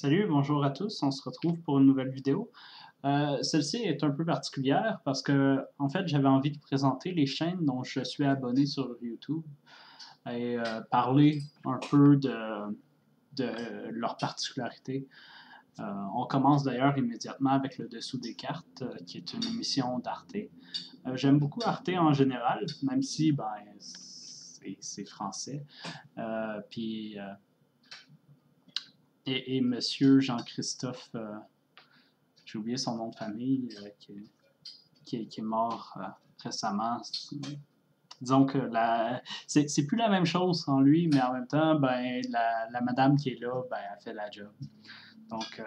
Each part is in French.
Salut, bonjour à tous, on se retrouve pour une nouvelle vidéo. Celle-ci est un peu particulière parce que, en fait, j'avais envie de présenter les chaînes dont je suis abonné sur YouTube et parler un peu de leurs particularités. On commence d'ailleurs immédiatement avec le Dessous des cartes, qui est une émission d'Arte. J'aime beaucoup Arte en général, même si ben, c'est français. Puis et Monsieur Jean-Christophe, j'ai oublié son nom de famille, qui est mort récemment. Disons que c'est plus la même chose sans lui, mais en même temps, ben, la madame qui est là, ben, elle fait la job. Donc,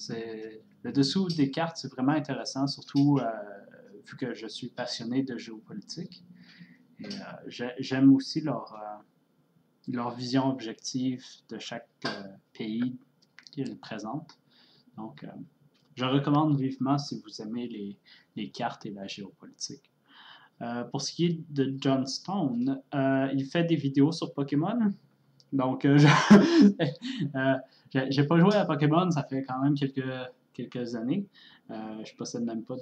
le dessous des cartes, c'est vraiment intéressant, surtout vu que je suis passionné de géopolitique. Et j'aime aussi leur vision objective de chaque pays qu'ils présentent. Donc, je recommande vivement si vous aimez les cartes et la géopolitique. Pour ce qui est de John Stone, il fait des vidéos sur Pokémon. Donc, j'ai pas joué à Pokémon, ça fait quand même quelques années. Je possède même pas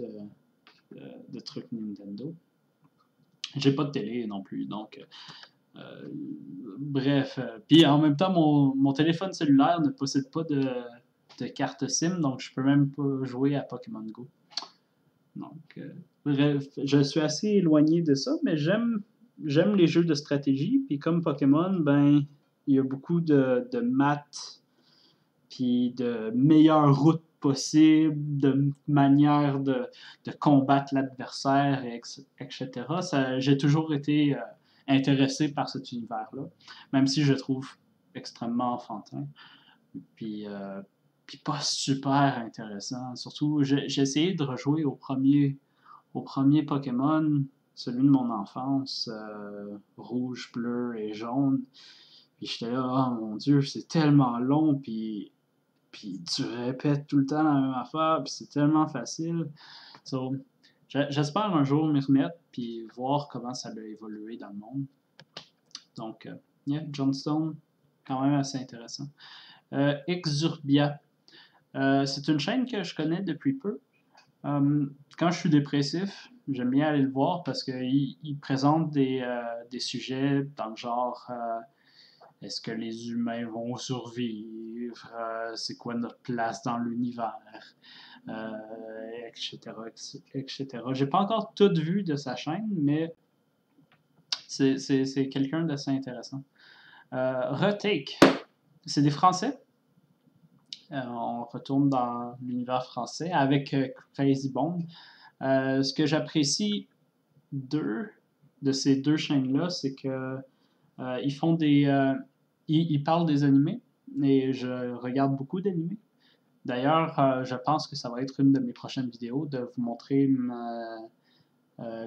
de trucs Nintendo. J'ai pas de télé non plus, donc bref. Puis en même temps, mon téléphone cellulaire ne possède pas de carte SIM, donc je peux même pas jouer à Pokémon Go. Donc, bref, je suis assez éloigné de ça, mais j'aime les jeux de stratégie. Puis comme Pokémon, ben, il y a beaucoup de maths, puis de meilleures routes possibles, de manières de combattre l'adversaire, etc. J'ai toujours été intéressé par cet univers-là, même si je le trouve extrêmement enfantin. Puis, puis pas super intéressant. Surtout, j'ai essayé de rejouer au premier Pokémon, celui de mon enfance, rouge, bleu et jaune. Puis j'étais là, oh mon dieu, c'est tellement long, puis tu répètes tout le temps la même affaire, puis c'est tellement facile. So, j'espère un jour m'y remettre, puis voir comment ça va évoluer dans le monde. Donc, yeah, Johnstone, quand même assez intéressant. Exurbia. C'est une chaîne que je connais depuis peu. Quand je suis dépressif, j'aime bien aller le voir parce qu'il présente des sujets dans le genre est-ce que les humains vont survivre, c'est quoi notre place dans l'univers, etc., etc. J'ai pas encore tout vu de sa chaîne, mais c'est quelqu'un d'assez intéressant. Retake, c'est des Français. On retourne dans l'univers français avec Crazy Bomb. Ce que j'apprécie de ces deux chaînes-là, c'est que ils font ils parlent des animés et je regarde beaucoup d'animés. D'ailleurs, je pense que ça va être une de mes prochaines vidéos de vous montrer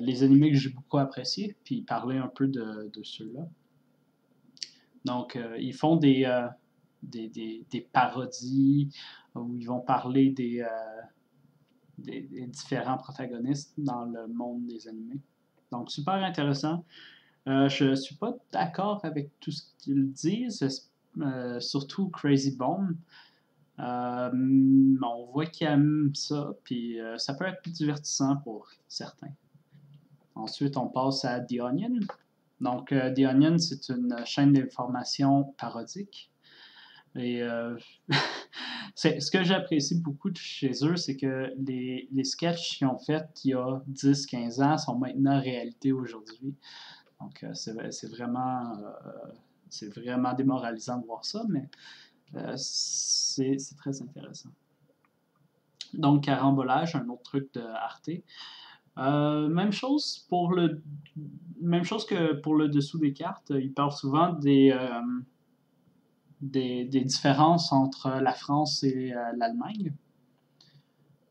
les animés que j'ai beaucoup appréciés, puis parler un peu de ceux-là. Donc, ils font des parodies où ils vont parler des différents protagonistes dans le monde des animés. Donc, super intéressant. Je ne suis pas d'accord avec tout ce qu'ils disent, surtout Crazy Bomb. On voit qu'ils aiment ça, puis ça peut être plus divertissant pour certains. Ensuite, on passe à The Onion. Donc, The Onion, c'est une chaîne d'information parodique. Et ce que j'apprécie beaucoup de chez eux, c'est que les sketchs qu'ils ont faits il y a 10-15 ans sont maintenant réalité aujourd'hui. Donc, c'est vraiment démoralisant de voir ça, mais c'est très intéressant. Donc, carambolage, un autre truc de Arte. Même chose que pour le dessous des cartes. Ils parlent souvent des différences entre la France et l'Allemagne.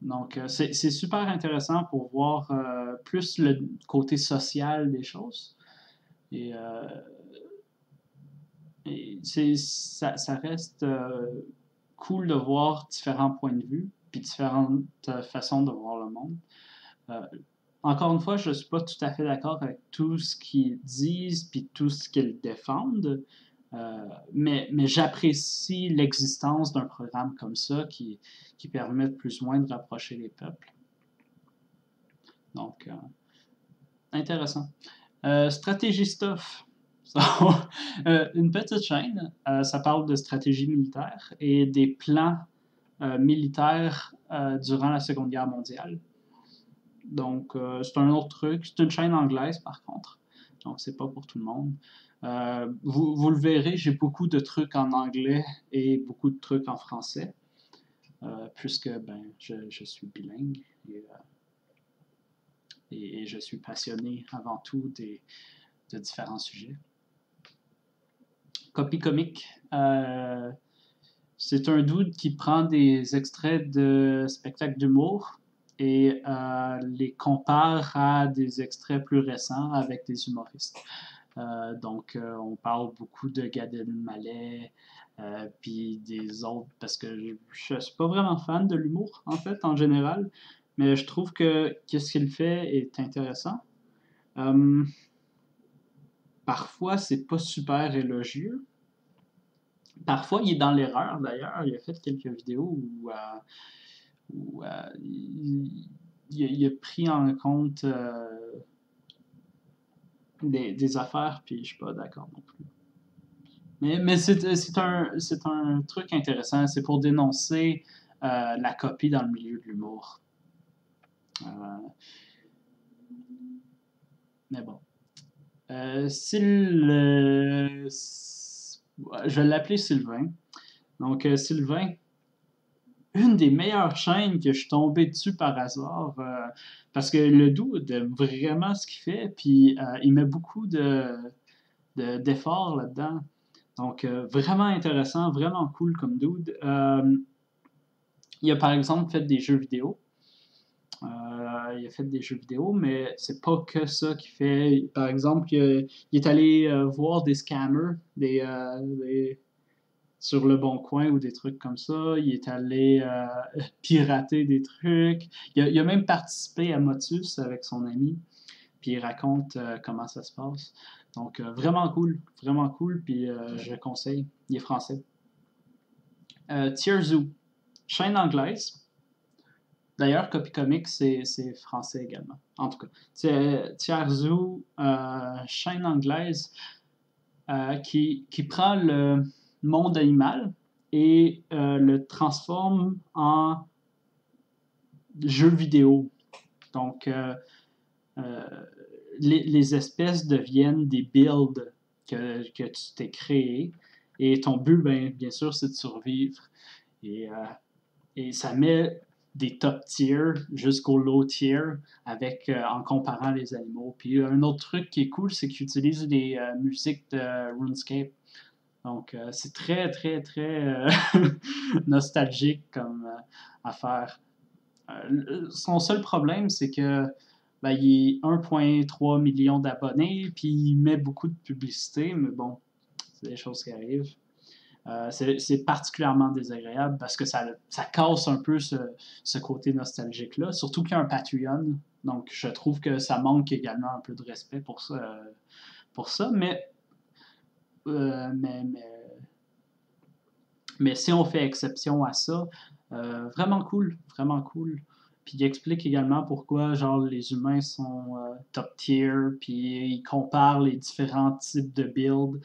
Donc, c'est super intéressant pour voir plus le côté social des choses. Et, ça reste cool de voir différents points de vue, puis différentes façons de voir le monde. Encore une fois, je ne suis pas tout à fait d'accord avec tout ce qu'ils disent, puis tout ce qu'ils défendent, Mais j'apprécie l'existence d'un programme comme ça qui permet plus ou moins de rapprocher les peuples. Donc, intéressant. Stratégie Stuff. Une petite chaîne, ça parle de stratégie militaire et des plans militaires durant la Seconde Guerre mondiale. Donc, c'est un autre truc. C'est une chaîne anglaise, par contre. Donc, c'est pas pour tout le monde. Vous le verrez, j'ai beaucoup de trucs en anglais et beaucoup de trucs en français, puisque je suis bilingue et je suis passionné avant tout de différents sujets. Copy Comic, c'est un dude qui prend des extraits de spectacles d'humour et les compare à des extraits plus récents avec des humoristes. Donc, on parle beaucoup de Gad Elmaleh, puis des autres, parce que je ne suis pas vraiment fan de l'humour, en fait, en général, mais je trouve que ce qu'il fait est intéressant. Parfois, c'est pas super élogieux. Parfois, il est dans l'erreur, d'ailleurs. Il a fait quelques vidéos où il a pris en compte des affaires, puis je suis pas d'accord non plus. Mais c'est un truc intéressant. C'est pour dénoncer la copie dans le milieu de l'humour. Mais bon. Je vais l'appeler Sylvain. Donc, Sylvain, une des meilleures chaînes que je suis tombé dessus par hasard, parce que le dude aime vraiment ce qu'il fait, puis il met beaucoup d'efforts là-dedans. Donc, vraiment intéressant, vraiment cool comme dude. Il a par exemple fait des jeux vidéo. Il a fait des jeux vidéo, mais c'est pas que ça qu'il fait. Par exemple, il est allé voir des scammers sur le Bon Coin ou des trucs comme ça. Il est allé pirater des trucs. Il a même participé à Motus avec son ami. Puis il raconte comment ça se passe. Donc, vraiment cool. Vraiment cool. Puis je le conseille. Il est français. Tierzoo, chaîne anglaise. D'ailleurs, Copy Comics, c'est français également. En tout cas, Tierzoo, chaîne anglaise qui prend le monde animal et le transforme en jeu vidéo. Donc, les espèces deviennent des builds que tu t'es créé. Et ton but, bien sûr, c'est de survivre. Et ça met des top tiers jusqu'au low tier en comparant les animaux. Puis un autre truc qui est cool, c'est qu'ils utilisent des musiques de RuneScape. Donc c'est très, très, très nostalgique comme affaire. Son seul problème, c'est que il est 1,3 million d'abonnés, puis il met beaucoup de publicité, mais bon, c'est des choses qui arrivent. C'est particulièrement désagréable parce que ça casse un peu ce côté nostalgique-là, surtout qu'il y a un Patreon. Donc, je trouve que ça manque également un peu de respect pour ça. Mais si on fait exception à ça, vraiment cool, vraiment cool. Puis il explique également pourquoi genre les humains sont top tier, puis il compare les différents types de builds.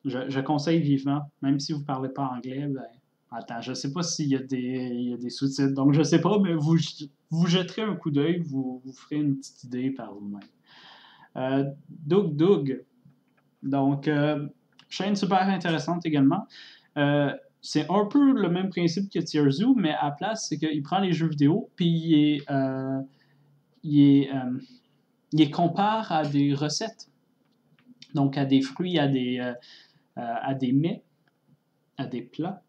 Je conseille vivement, même si vous ne parlez pas anglais, attends, je ne sais pas s'il y a des sous-titres, donc je ne sais pas, mais vous jetterez un coup d'œil, vous ferez une petite idée par vous-même. Doug. Donc, chaîne super intéressante également. C'est un peu le même principe que Tierzoo, mais à la place, c'est qu'il prend les jeux vidéo, puis il les compare à des recettes. Donc, à des fruits, à des mets, à des plats,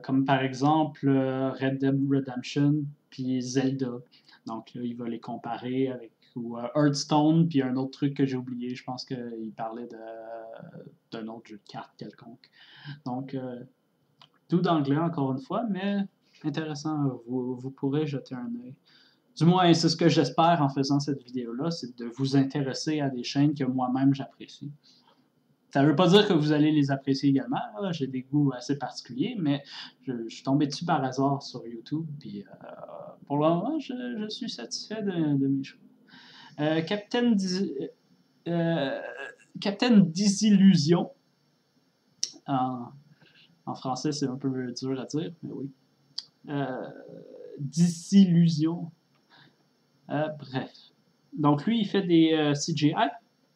comme par exemple Red Dead Redemption puis Zelda. Donc là, il va les comparer avec Hearthstone puis un autre truc que j'ai oublié. Je pense qu'il parlait d'un autre jeu de cartes quelconque. Donc, tout d'anglais encore une fois, mais intéressant. Vous pourrez jeter un œil. Du moins, c'est ce que j'espère en faisant cette vidéo-là, c'est de vous intéresser à des chaînes que moi-même j'apprécie. Ça veut pas dire que vous allez les apprécier également. J'ai des goûts assez particuliers, mais je suis tombé dessus par hasard sur YouTube. Puis pour le moment, je suis satisfait de mes choix. Euh, Captain, Dis- euh, Captain Disillusion. En, en français, c'est un peu dur à dire, mais oui. Euh, Disillusion. Bref. Donc lui, il fait des CGI.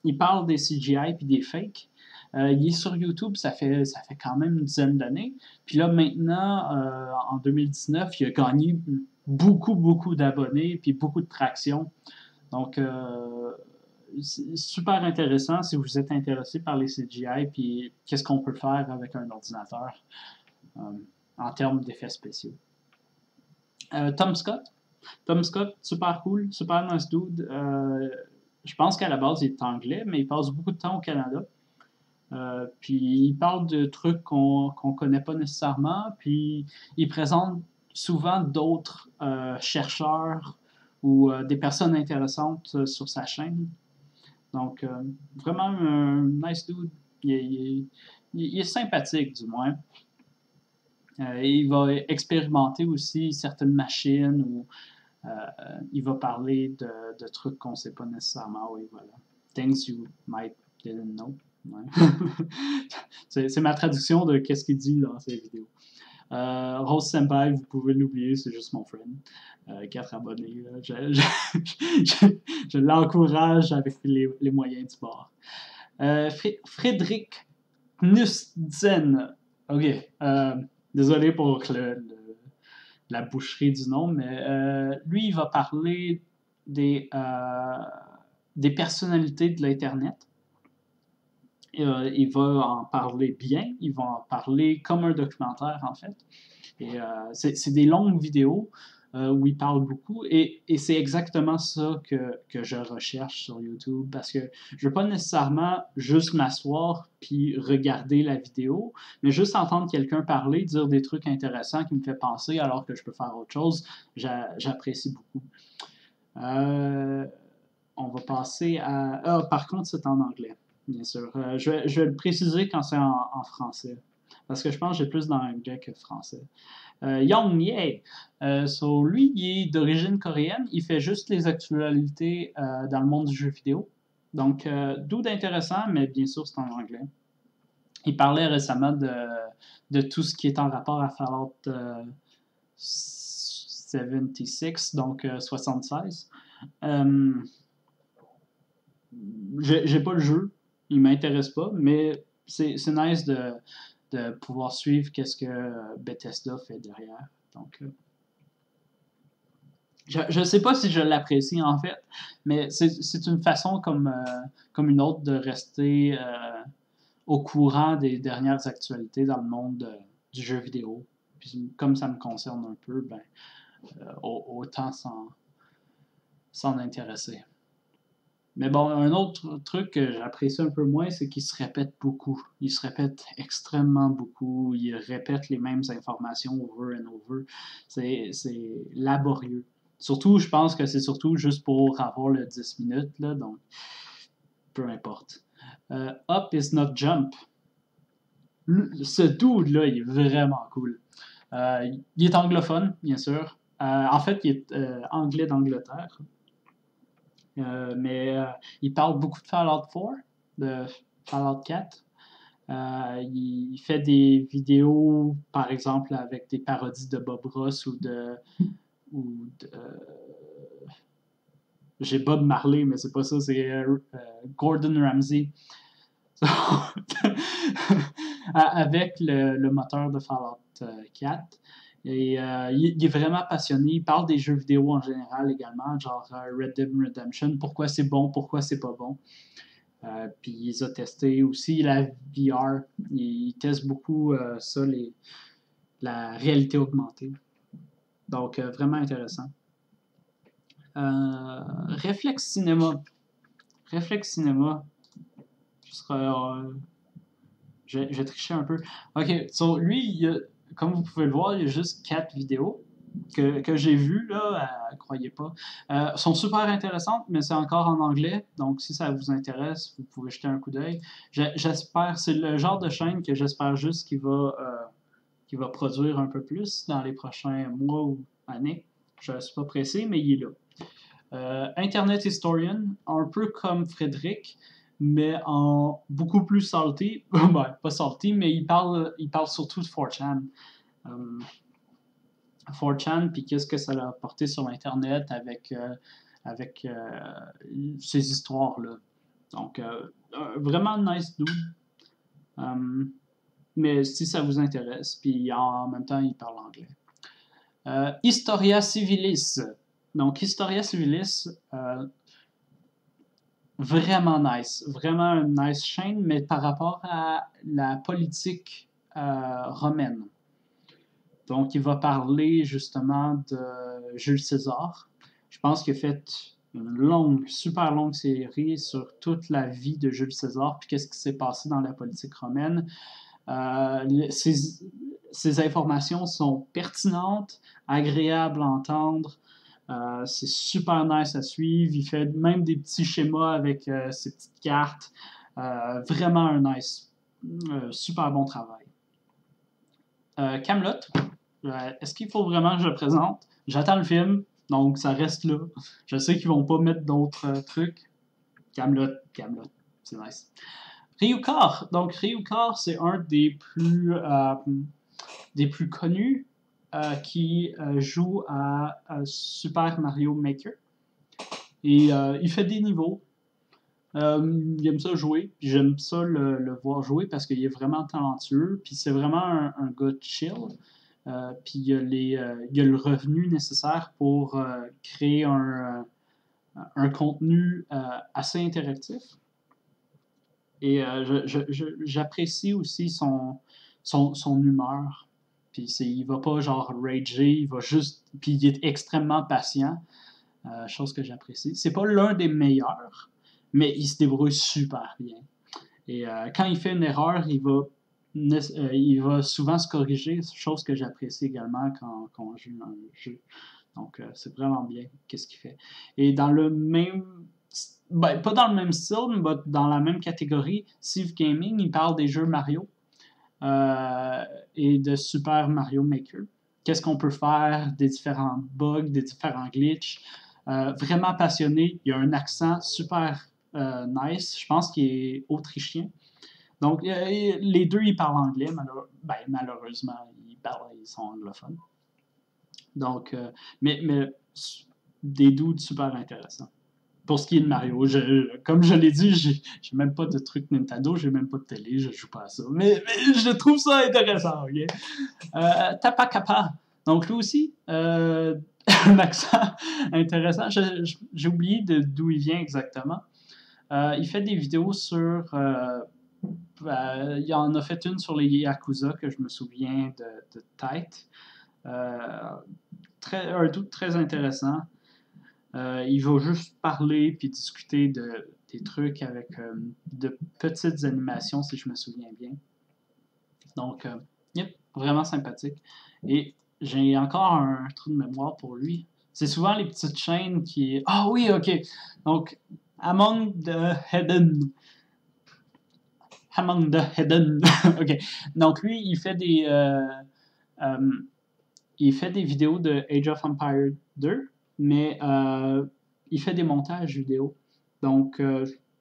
Il parle des CGI puis des fakes. Il est sur YouTube, ça fait quand même une dizaine d'années. Puis là, maintenant, en 2019, il a gagné beaucoup d'abonnés puis beaucoup de traction. Donc, c'est super intéressant si vous êtes intéressé par les CGI puis qu'est-ce qu'on peut faire avec un ordinateur euh, en termes d'effets spéciaux. Tom Scott. Tom Scott, super cool, super nice dude. Je pense qu'à la base, il est anglais, mais il passe beaucoup de temps au Canada. Puis il parle de trucs qu'on connaît pas nécessairement, puis il présente souvent d'autres chercheurs ou des personnes intéressantes sur sa chaîne. Donc, vraiment un nice dude. Il est sympathique, du moins. Il va expérimenter aussi certaines machines ou il va parler de trucs qu'on ne sait pas nécessairement. Oui, voilà. Things you might didn't know. Ouais. C'est ma traduction de qu'est-ce qu'il dit dans ses vidéos. Rose Senpai, vous pouvez l'oublier, c'est juste mon friend. 4 abonnés. Je l'encourage avec les moyens du bord. Frédéric Knudsen. Ok. Désolé pour la boucherie du nom, mais lui, il va parler des personnalités de l'Internet. Il va en parler bien, il va en parler comme un documentaire, en fait. Et c'est des longues vidéos où il parle beaucoup, et c'est exactement ça que je recherche sur YouTube, parce que je veux pas nécessairement juste m'asseoir puis regarder la vidéo, mais juste entendre quelqu'un parler, dire des trucs intéressants qui me fait penser alors que je peux faire autre chose, j'apprécie beaucoup. On va passer à... Ah, par contre, c'est en anglais, bien sûr. Je vais le préciser quand c'est en français, parce que je pense que j'ai plus d'anglais que de français. Young Ye. Lui, il est d'origine coréenne. Il fait juste les actualités dans le monde du jeu vidéo. Donc, dude intéressant, mais bien sûr, c'est en anglais. Il parlait récemment de tout ce qui est en rapport à Fallout 76, donc 76. J'ai pas le jeu, il m'intéresse pas, mais c'est nice de pouvoir suivre qu'est-ce que Bethesda fait derrière. Donc, je ne sais pas si je l'apprécie en fait, mais c'est une façon comme une autre de rester au courant des dernières actualités dans le monde du jeu vidéo. Puis, comme ça me concerne un peu, ben, autant s'en intéresser. Mais bon, un autre truc que j'apprécie un peu moins, c'est qu'il se répète beaucoup. Il se répète extrêmement beaucoup. Il répète les mêmes informations over and over. C'est laborieux. Surtout, je pense que c'est surtout juste pour avoir le 10 minutes, là, donc peu importe. Up is not jump. Ce dude-là, il est vraiment cool. Il est anglophone, bien sûr. En fait, il est anglais d'Angleterre. Mais il parle beaucoup de Fallout 4, de Fallout 4. Il fait des vidéos, par exemple, avec des parodies de Bob Ross ou de j'ai Bob Marley, mais c'est pas ça, c'est Gordon Ramsay. Avec le moteur de Fallout 4. Et il est vraiment passionné. Il parle des jeux vidéo en général également, genre Red Dead Redemption, pourquoi c'est bon, pourquoi c'est pas bon. Puis il les a testés aussi, la VR. Il teste beaucoup ça, la réalité augmentée. Donc, vraiment intéressant. Réflexe Cinéma. Réflexe Cinéma. Je vais tricher un peu. Ok, lui, comme vous pouvez le voir, il y a juste 4 vidéos. que j'ai vues, là, croyez pas, sont super intéressantes, mais c'est encore en anglais. Donc, si ça vous intéresse, vous pouvez jeter un coup d'œil. J'espère, c'est le genre de chaîne que j'espère juste qu'il va produire un peu plus dans les prochains mois ou années. Je ne suis pas pressé, mais il est là. Internet Historian, un peu comme Frédéric, mais en beaucoup plus salty. Ben, pas salty, mais il parle surtout de 4chan. 4chan, puis qu'est-ce que ça a apporté sur Internet avec ces histoires-là. Donc, vraiment nice dude. Mais si ça vous intéresse, puis en même temps, il parle anglais. Historia Civilis. Donc, Historia Civilis, vraiment nice. Vraiment une nice chaîne, mais par rapport à la politique romaine. Donc, il va parler justement de Jules César. Je pense qu'il a fait une super longue série sur toute la vie de Jules César, puis qu'est-ce qui s'est passé dans la politique romaine. Ces informations sont pertinentes, agréables à entendre. C'est super nice à suivre. Il fait même des petits schémas avec ses petites cartes. Vraiment un nice, super bon travail. Camelot. Est-ce qu'il faut vraiment que je le présente? J'attends le film, donc ça reste là. Je sais qu'ils vont pas mettre d'autres trucs. Camelot, c'est nice. Ryukar. Donc Ryukar, c'est un des plus connus qui joue à Super Mario Maker. Et il fait des niveaux. Il aime ça jouer, puis j'aime ça le voir jouer parce qu'il est vraiment talentueux, puis c'est vraiment un gars chill. Puis il y a le revenu nécessaire pour créer un contenu assez interactif. Et j'apprécie aussi son humeur. Puis il va pas genre rager, il va juste. Puis il est extrêmement patient, chose que j'apprécie. C'est pas l'un des meilleurs, mais il se débrouille super bien. Et quand il fait une erreur, il va souvent se corriger, chose que j'apprécie également quand on joue un jeu. Donc, c'est vraiment bien qu'est-ce qu'il fait. Et dans le même... Ben, pas dans le même style, mais dans la même catégorie, Civ Gaming, il parle des jeux Mario et de Super Mario Maker. Qu'est-ce qu'on peut faire, des différents bugs, des différents glitches. Vraiment passionné. Il a un accent super nice. Je pense qu'il est autrichien. Donc, les deux, ils parlent anglais, malheureusement, ils sont anglophones. Donc, mais des dudes super intéressants. Pour ce qui est de Mario, comme je l'ai dit, j'ai même pas de truc Nintendo, j'ai même pas de télé, je joue pas à ça. Mais je trouve ça intéressant, ok? Tapakapa. Donc, lui aussi, un accent intéressant. J'ai oublié d'où il vient exactement. Il fait des vidéos sur... il en a fait une sur les Yakuza que je me souviens de tête. Un doute très intéressant. Il va juste parler puis discuter des trucs avec de petites animations, si je me souviens bien. Donc, yep, vraiment sympathique. Et j'ai encore un trou de mémoire pour lui. C'est souvent les petites chaînes qui... Ah oui, ok. Donc, Among the Hidden. Among the Hidden. Ok. Donc, lui, il fait des vidéos de Age of Empires 2, mais il fait des montages vidéo. Donc,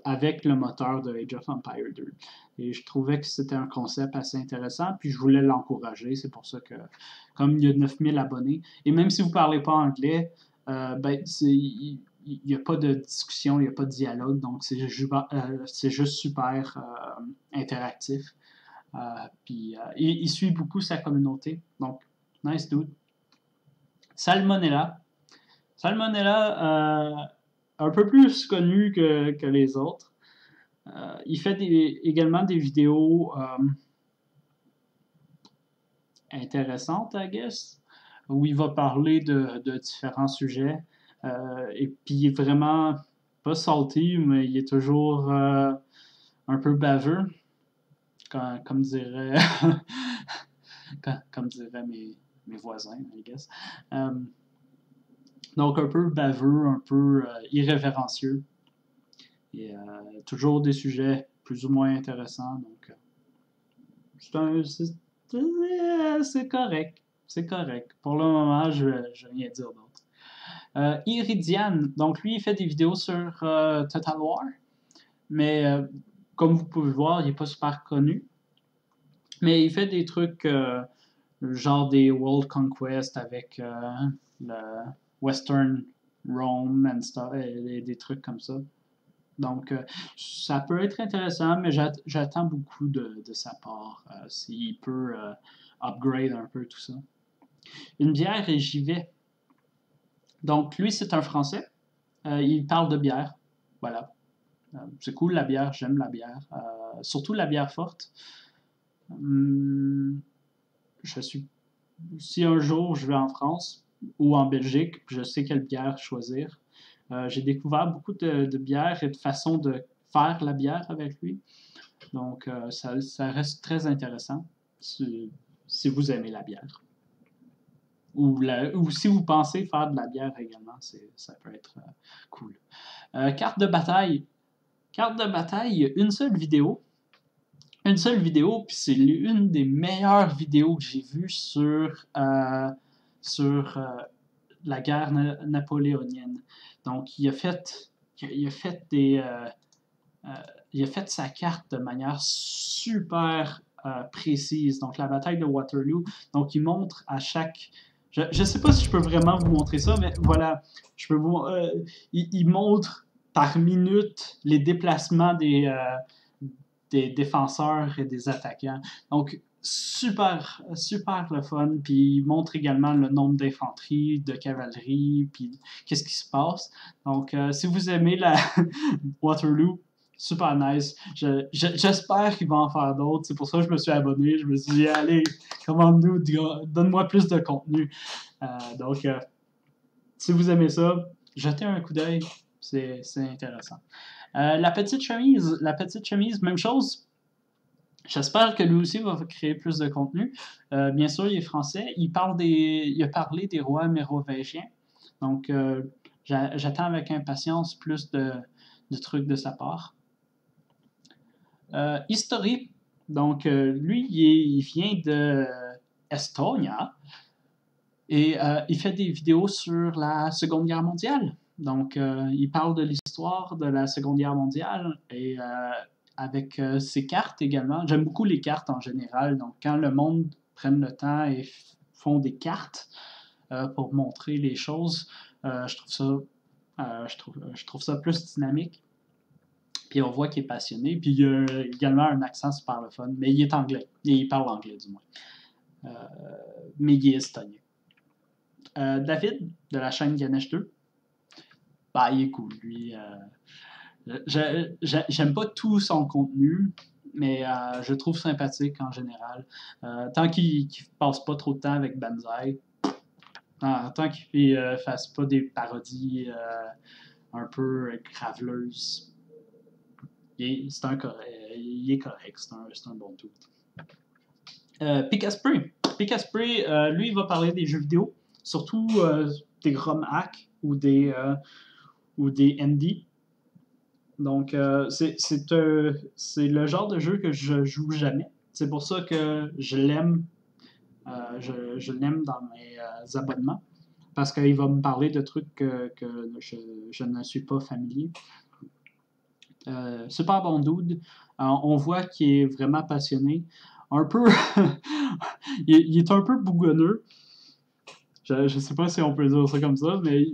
avec le moteur de Age of Empires 2. Et je trouvais que c'était un concept assez intéressant, puis je voulais l'encourager. C'est pour ça que, comme il y a 9000 abonnés, et même si vous ne parlez pas anglais, il n'y a pas de discussion, il n'y a pas de dialogue, donc c'est juste super interactif. Puis il suit beaucoup sa communauté, donc nice dude. Salmonella. Salmonella, un peu plus connu que les autres. Il fait également des vidéos intéressantes, I guess, où il va parler de différents sujets. Et puis il est vraiment pas salty, mais il est toujours un peu baveux, comme diraient mes mes voisins, I guess. Donc un peu baveux, un peu irrévérencieux. Et toujours des sujets plus ou moins intéressants. Donc c'est correct. C'est correct. Pour le moment, je vais rien dire d'autre. Iridian, donc lui, il fait des vidéos sur Total War. Mais comme vous pouvez le voir, il n'est pas super connu. Mais il fait des trucs genre des World Conquest avec le Western Rome and stuff, et des trucs comme ça. Donc, ça peut être intéressant, mais j'attends beaucoup de sa part. S'il peut upgrade un peu tout ça. Une bière et j'y vais. Donc, lui, c'est un Français. Il parle de bière. Voilà. C'est cool la bière, j'aime la bière. Surtout la bière forte. Je suis. Si un jour je vais en France ou en Belgique, je sais quelle bière choisir. J'ai découvert beaucoup de bières et de façons de faire la bière avec lui. Donc, ça reste très intéressant si vous aimez la bière. Ou si vous pensez faire de la bière également, ça peut être cool. Carte de bataille. Carte de bataille, une seule vidéo. Une seule vidéo, puis c'est une des meilleures vidéos que j'ai vues sur la guerre napoléonienne. Donc, il a fait sa carte de manière super précise. Donc, la bataille de Waterloo. Donc, il montre à chaque. Je ne sais pas si je peux vraiment vous montrer ça, mais voilà. Il montre par minute les déplacements des défenseurs et des attaquants. Donc, super, super le fun. Puis, il montre également le nombre d'infanterie, de cavalerie, puis qu'est-ce qui se passe. Donc, si vous aimez la Waterloo, super nice. J'espère qu'il va en faire d'autres. C'est pour ça que je me suis abonné. Je me suis dit, allez, commande-nous, donne-moi plus de contenu. Donc, si vous aimez ça, jetez un coup d'œil. C'est intéressant. La petite chemise, même chose. J'espère que lui aussi va créer plus de contenu. Bien sûr, il est français. Il a parlé des rois mérovingiens. Donc, j'attends avec impatience plus de trucs de sa part. History. Donc, lui, il vient de Estonia. Et il fait des vidéos sur la Seconde Guerre mondiale. Donc, il parle de l'histoire de la Seconde Guerre mondiale et avec ses cartes également. J'aime beaucoup les cartes en général. Donc, quand le monde prenne le temps et font des cartes pour montrer les choses, je trouve ça plus dynamique. Puis on voit qu'il est passionné. Puis il y a également un accent super le fun. Mais il est anglais. Et il parle anglais, du moins. Mais il est estonien. David, de la chaîne Ganesh 2, bah, il est cool, lui. J'aime pas tout son contenu, mais je le trouve sympathique en général. Tant qu'il passe pas trop de temps avec Banzai, tant qu'il fasse pas des parodies un peu graveleuses, il est correct, c'est un bon tout. Picaspray, lui, il va parler des jeux vidéo, surtout des ROM hacks ou des ND. Donc, c'est le genre de jeu que je joue jamais. C'est pour ça que je l'aime. Je l'aime dans mes abonnements. Parce qu'il va me parler de trucs que je ne suis pas familier. Super bon dude. On voit qu'il est vraiment passionné. Un peu. il est un peu bougonneux. Je ne sais pas si on peut dire ça comme ça, mais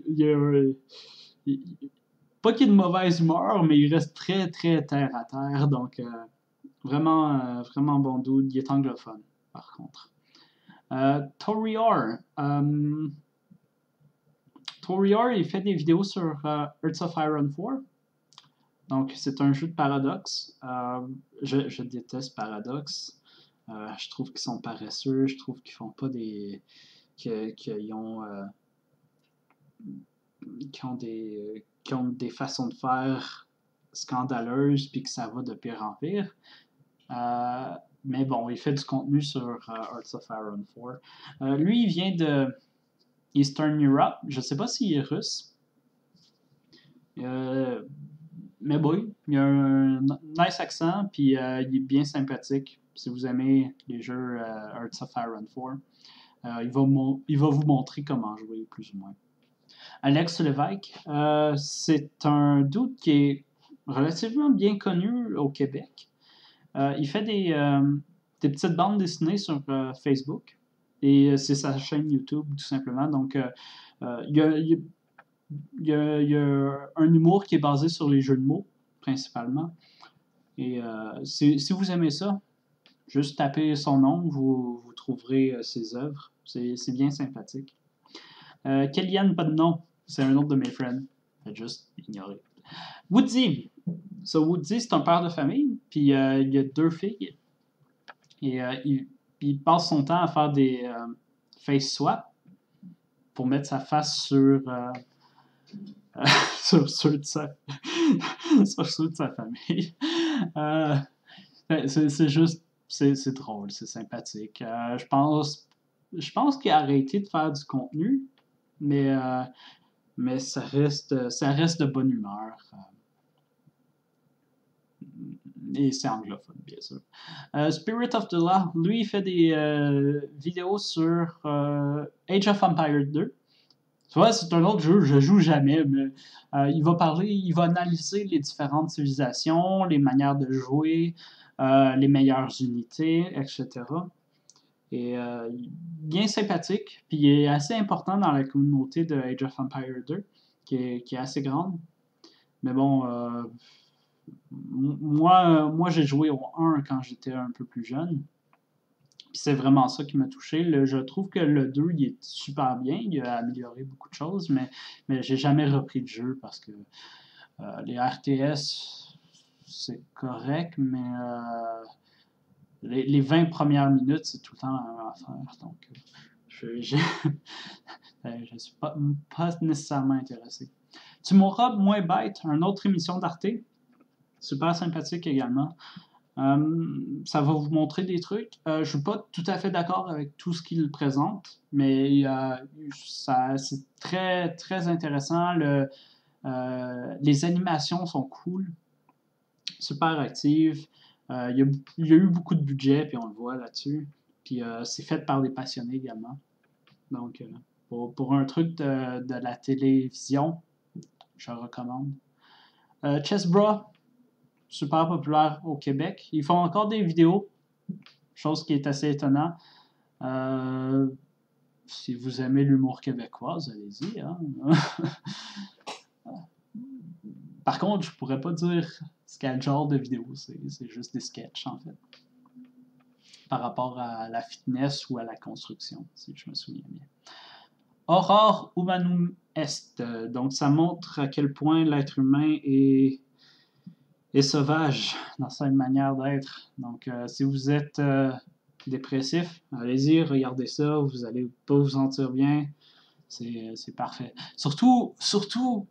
pas qu'il ait de mauvaise humeur, mais il reste très, très terre à terre. Donc, vraiment, vraiment bon dude. Il est anglophone, par contre. Torior. Torior, il fait des vidéos sur Hearts of Iron 4. Donc, c'est un jeu de Paradox. Je déteste Paradox. Je trouve qu'ils sont paresseux. Je trouve qu'ils font pas des. Qu'ils ont des façons de faire scandaleuses puis que ça va de pire en pire. mais bon, il fait du contenu sur Hearts of Iron 4. Lui, il vient de Eastern Europe. Je sais pas s'il est russe. Mais bon, il a un nice accent, puis il est bien sympathique. Si vous aimez les jeux Hearts of Iron 4, il va vous montrer comment jouer, plus ou moins. Alex Lévesque, c'est un dude qui est relativement bien connu au Québec. Il fait des petites bandes dessinées sur Facebook. Et c'est sa chaîne YouTube, tout simplement. Donc, il y a un humour qui est basé sur les jeux de mots, principalement. Et si vous aimez ça, juste tapez son nom, vous trouverez ses œuvres. C'est bien sympathique. Kellyanne, pas de nom. C'est un autre de mes friends. Faites juste ignorer. Woody. Woody, c'est un père de famille, puis il a 2 filles. Et il passe son temps à faire des face swaps pour mettre sa face sur sur ceux de sa famille. C'est juste, c'est drôle, c'est sympathique. Je pense qu'il a arrêté de faire du contenu, mais ça reste de bonne humeur. Et c'est anglophone, bien sûr. Spirit of the Law, lui, il fait des vidéos sur Age of Empires 2. Tu vois, c'est un autre jeu, je joue jamais, mais il va analyser les différentes civilisations, les manières de jouer, les meilleures unités, etc. Et bien sympathique, puis il est assez important dans la communauté de Age of Empires 2, qui est assez grande. Mais bon, moi j'ai joué au 1 quand j'étais un peu plus jeune. Puis c'est vraiment ça qui m'a touché. Je trouve que le 2, il est super bien. Il a amélioré beaucoup de choses, mais j'ai jamais repris le jeu parce que les RTS, c'est correct, mais les 20 premières minutes, c'est tout le temps la même affaire. Donc, je suis pas nécessairement intéressé. Tu m'auras moins bête, une autre émission d'Arte. Super sympathique également. Ça va vous montrer des trucs. Je ne suis pas tout à fait d'accord avec tout ce qu'il présente, mais c'est très, très intéressant. Les animations sont cool, super actives. Il y a eu beaucoup de budget, puis on le voit là-dessus. Puis c'est fait par des passionnés également. Donc, pour un truc de la télévision, je recommande. Chessbra, super populaire au Québec. Ils font encore des vidéos, chose qui est assez étonnant. Si vous aimez l'humour québécois, allez-y. Hein? Par contre, je pourrais pas dire quel genre de vidéo c'est juste des sketchs, en fait. Par rapport à la fitness ou à la construction, si je me souviens bien. Aurore Humanum Est. Donc, ça montre à quel point l'être humain est sauvage dans sa manière d'être. Donc, si vous êtes dépressif, allez-y, regardez ça, vous allez pas vous sentir bien. C'est parfait. Surtout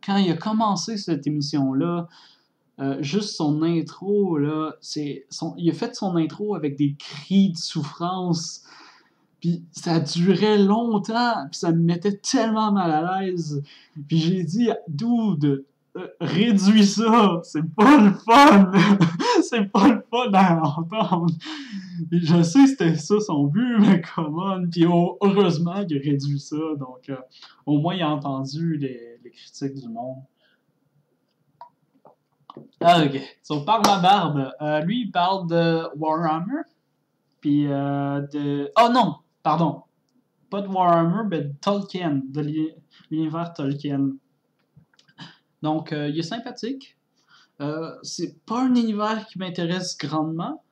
quand il a commencé cette émission-là, juste son intro, là, il a fait son intro avec des cris de souffrance. Puis ça durait longtemps, puis ça me mettait tellement mal à l'aise. Puis j'ai dit, dude, réduis ça, c'est pas le fun, c'est pas le fun à entendre. Et je sais que c'était ça son but, mais come on. Puis heureusement qu'il a réduit ça, donc au moins il a entendu les critiques du monde. Ah, ok. So, par ma barbe, lui il parle de Warhammer, puis de... Oh non, pardon. Pas de Warhammer, mais de Tolkien, de l'univers Tolkien. Donc, il est sympathique. C'est pas un univers qui m'intéresse grandement,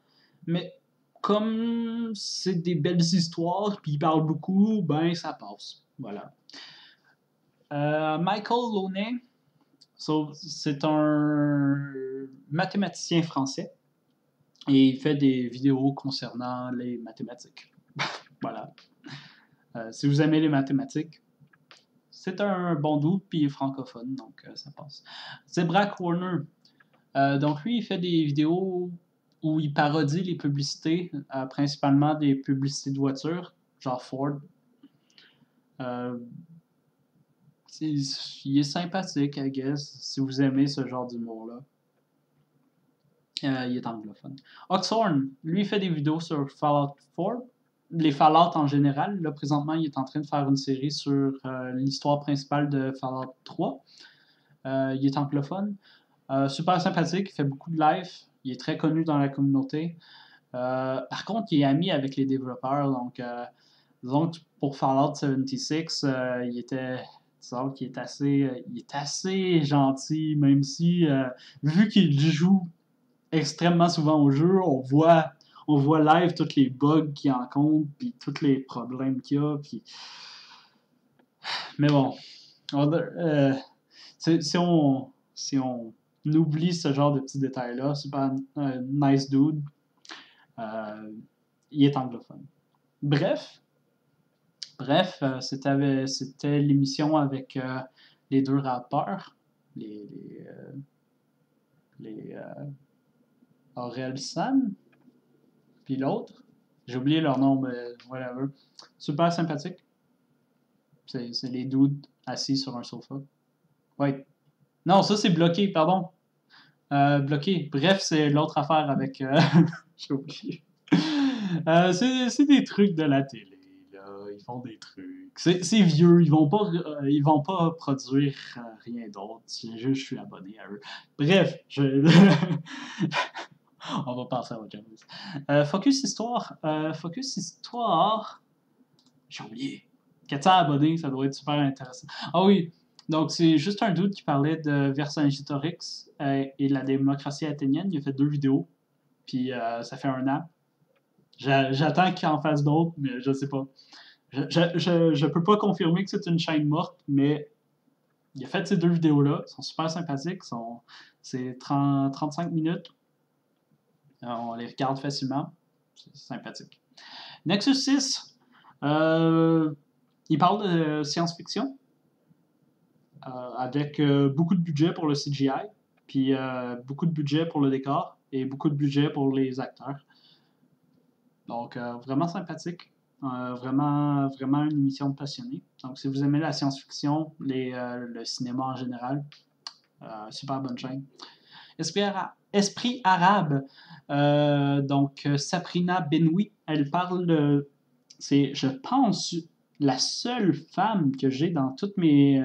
mais comme c'est des belles histoires, puis il parle beaucoup, ben ça passe. Voilà. Michael Launay, c'est un mathématicien français et il fait des vidéos concernant les mathématiques. Voilà. Si vous aimez les mathématiques, c'est un bon doux, puis il est francophone, donc ça passe. Zebrak Warner. Donc lui, il fait des vidéos où il parodie les publicités, principalement des publicités de voitures, genre Ford. Euh, il est sympathique, I guess, si vous aimez ce genre d'humour-là. Il est anglophone. Oxhorn, lui, il fait des vidéos sur Fallout 4, les Fallout en général. Là, présentement, il est en train de faire une série sur l'histoire principale de Fallout 3. Il est anglophone. Super sympathique, il fait beaucoup de live. Il est très connu dans la communauté. Par contre, il est ami avec les développeurs. Donc, disons que pour Fallout 76, disons qu'il est il est assez gentil, même si, vu qu'il joue extrêmement souvent au jeu, on voit live tous les bugs qu'il rencontre, puis tous les problèmes qu'il y a. Puis... Mais bon, si on oublie ce genre de petits détails-là, c'est pas un nice dude. Il est anglophone. Bref, c'était l'émission avec les deux rappeurs, les Aurel San, puis l'autre. J'ai oublié leur nom, mais whatever. Super sympathique. C'est les dudes assis sur un sofa. Ouais. Non, ça c'est bloqué, pardon. Bloqué. Bref, c'est l'autre affaire avec. J'ai oublié. C'est des trucs de la télé, là. Ils font des trucs. C'est vieux, ils vont pas produire rien d'autre. C'est juste je suis abonné à eux. Bref, on va passer à autre chose. Focus Histoire. Focus Histoire. J'ai oublié. 400 abonnés, ça doit être super intéressant. Ah oui, donc c'est juste un dude qui parlait de Vercingétorix et de la démocratie athénienne. Il a fait 2 vidéos, puis ça fait 1 an. J'attends qu'il en fasse d'autres, mais je sais pas. Je peux pas confirmer que c'est une chaîne morte, mais il a fait ces 2 vidéos-là. Ils sont super sympathiques. C'est 35 minutes. On les regarde facilement. C'est sympathique. Nexus 6. Il parle de science-fiction avec beaucoup de budget pour le CGI, puis beaucoup de budget pour le décor et beaucoup de budget pour les acteurs. Donc, vraiment sympathique. Vraiment une émission de passionnés. Donc, si vous aimez la science-fiction, le cinéma en général, super bonne chaîne. Esprit arabe. Donc, Sabrina Benoît, elle parle de. C'est, je pense, la seule femme que j'ai dans toutes mes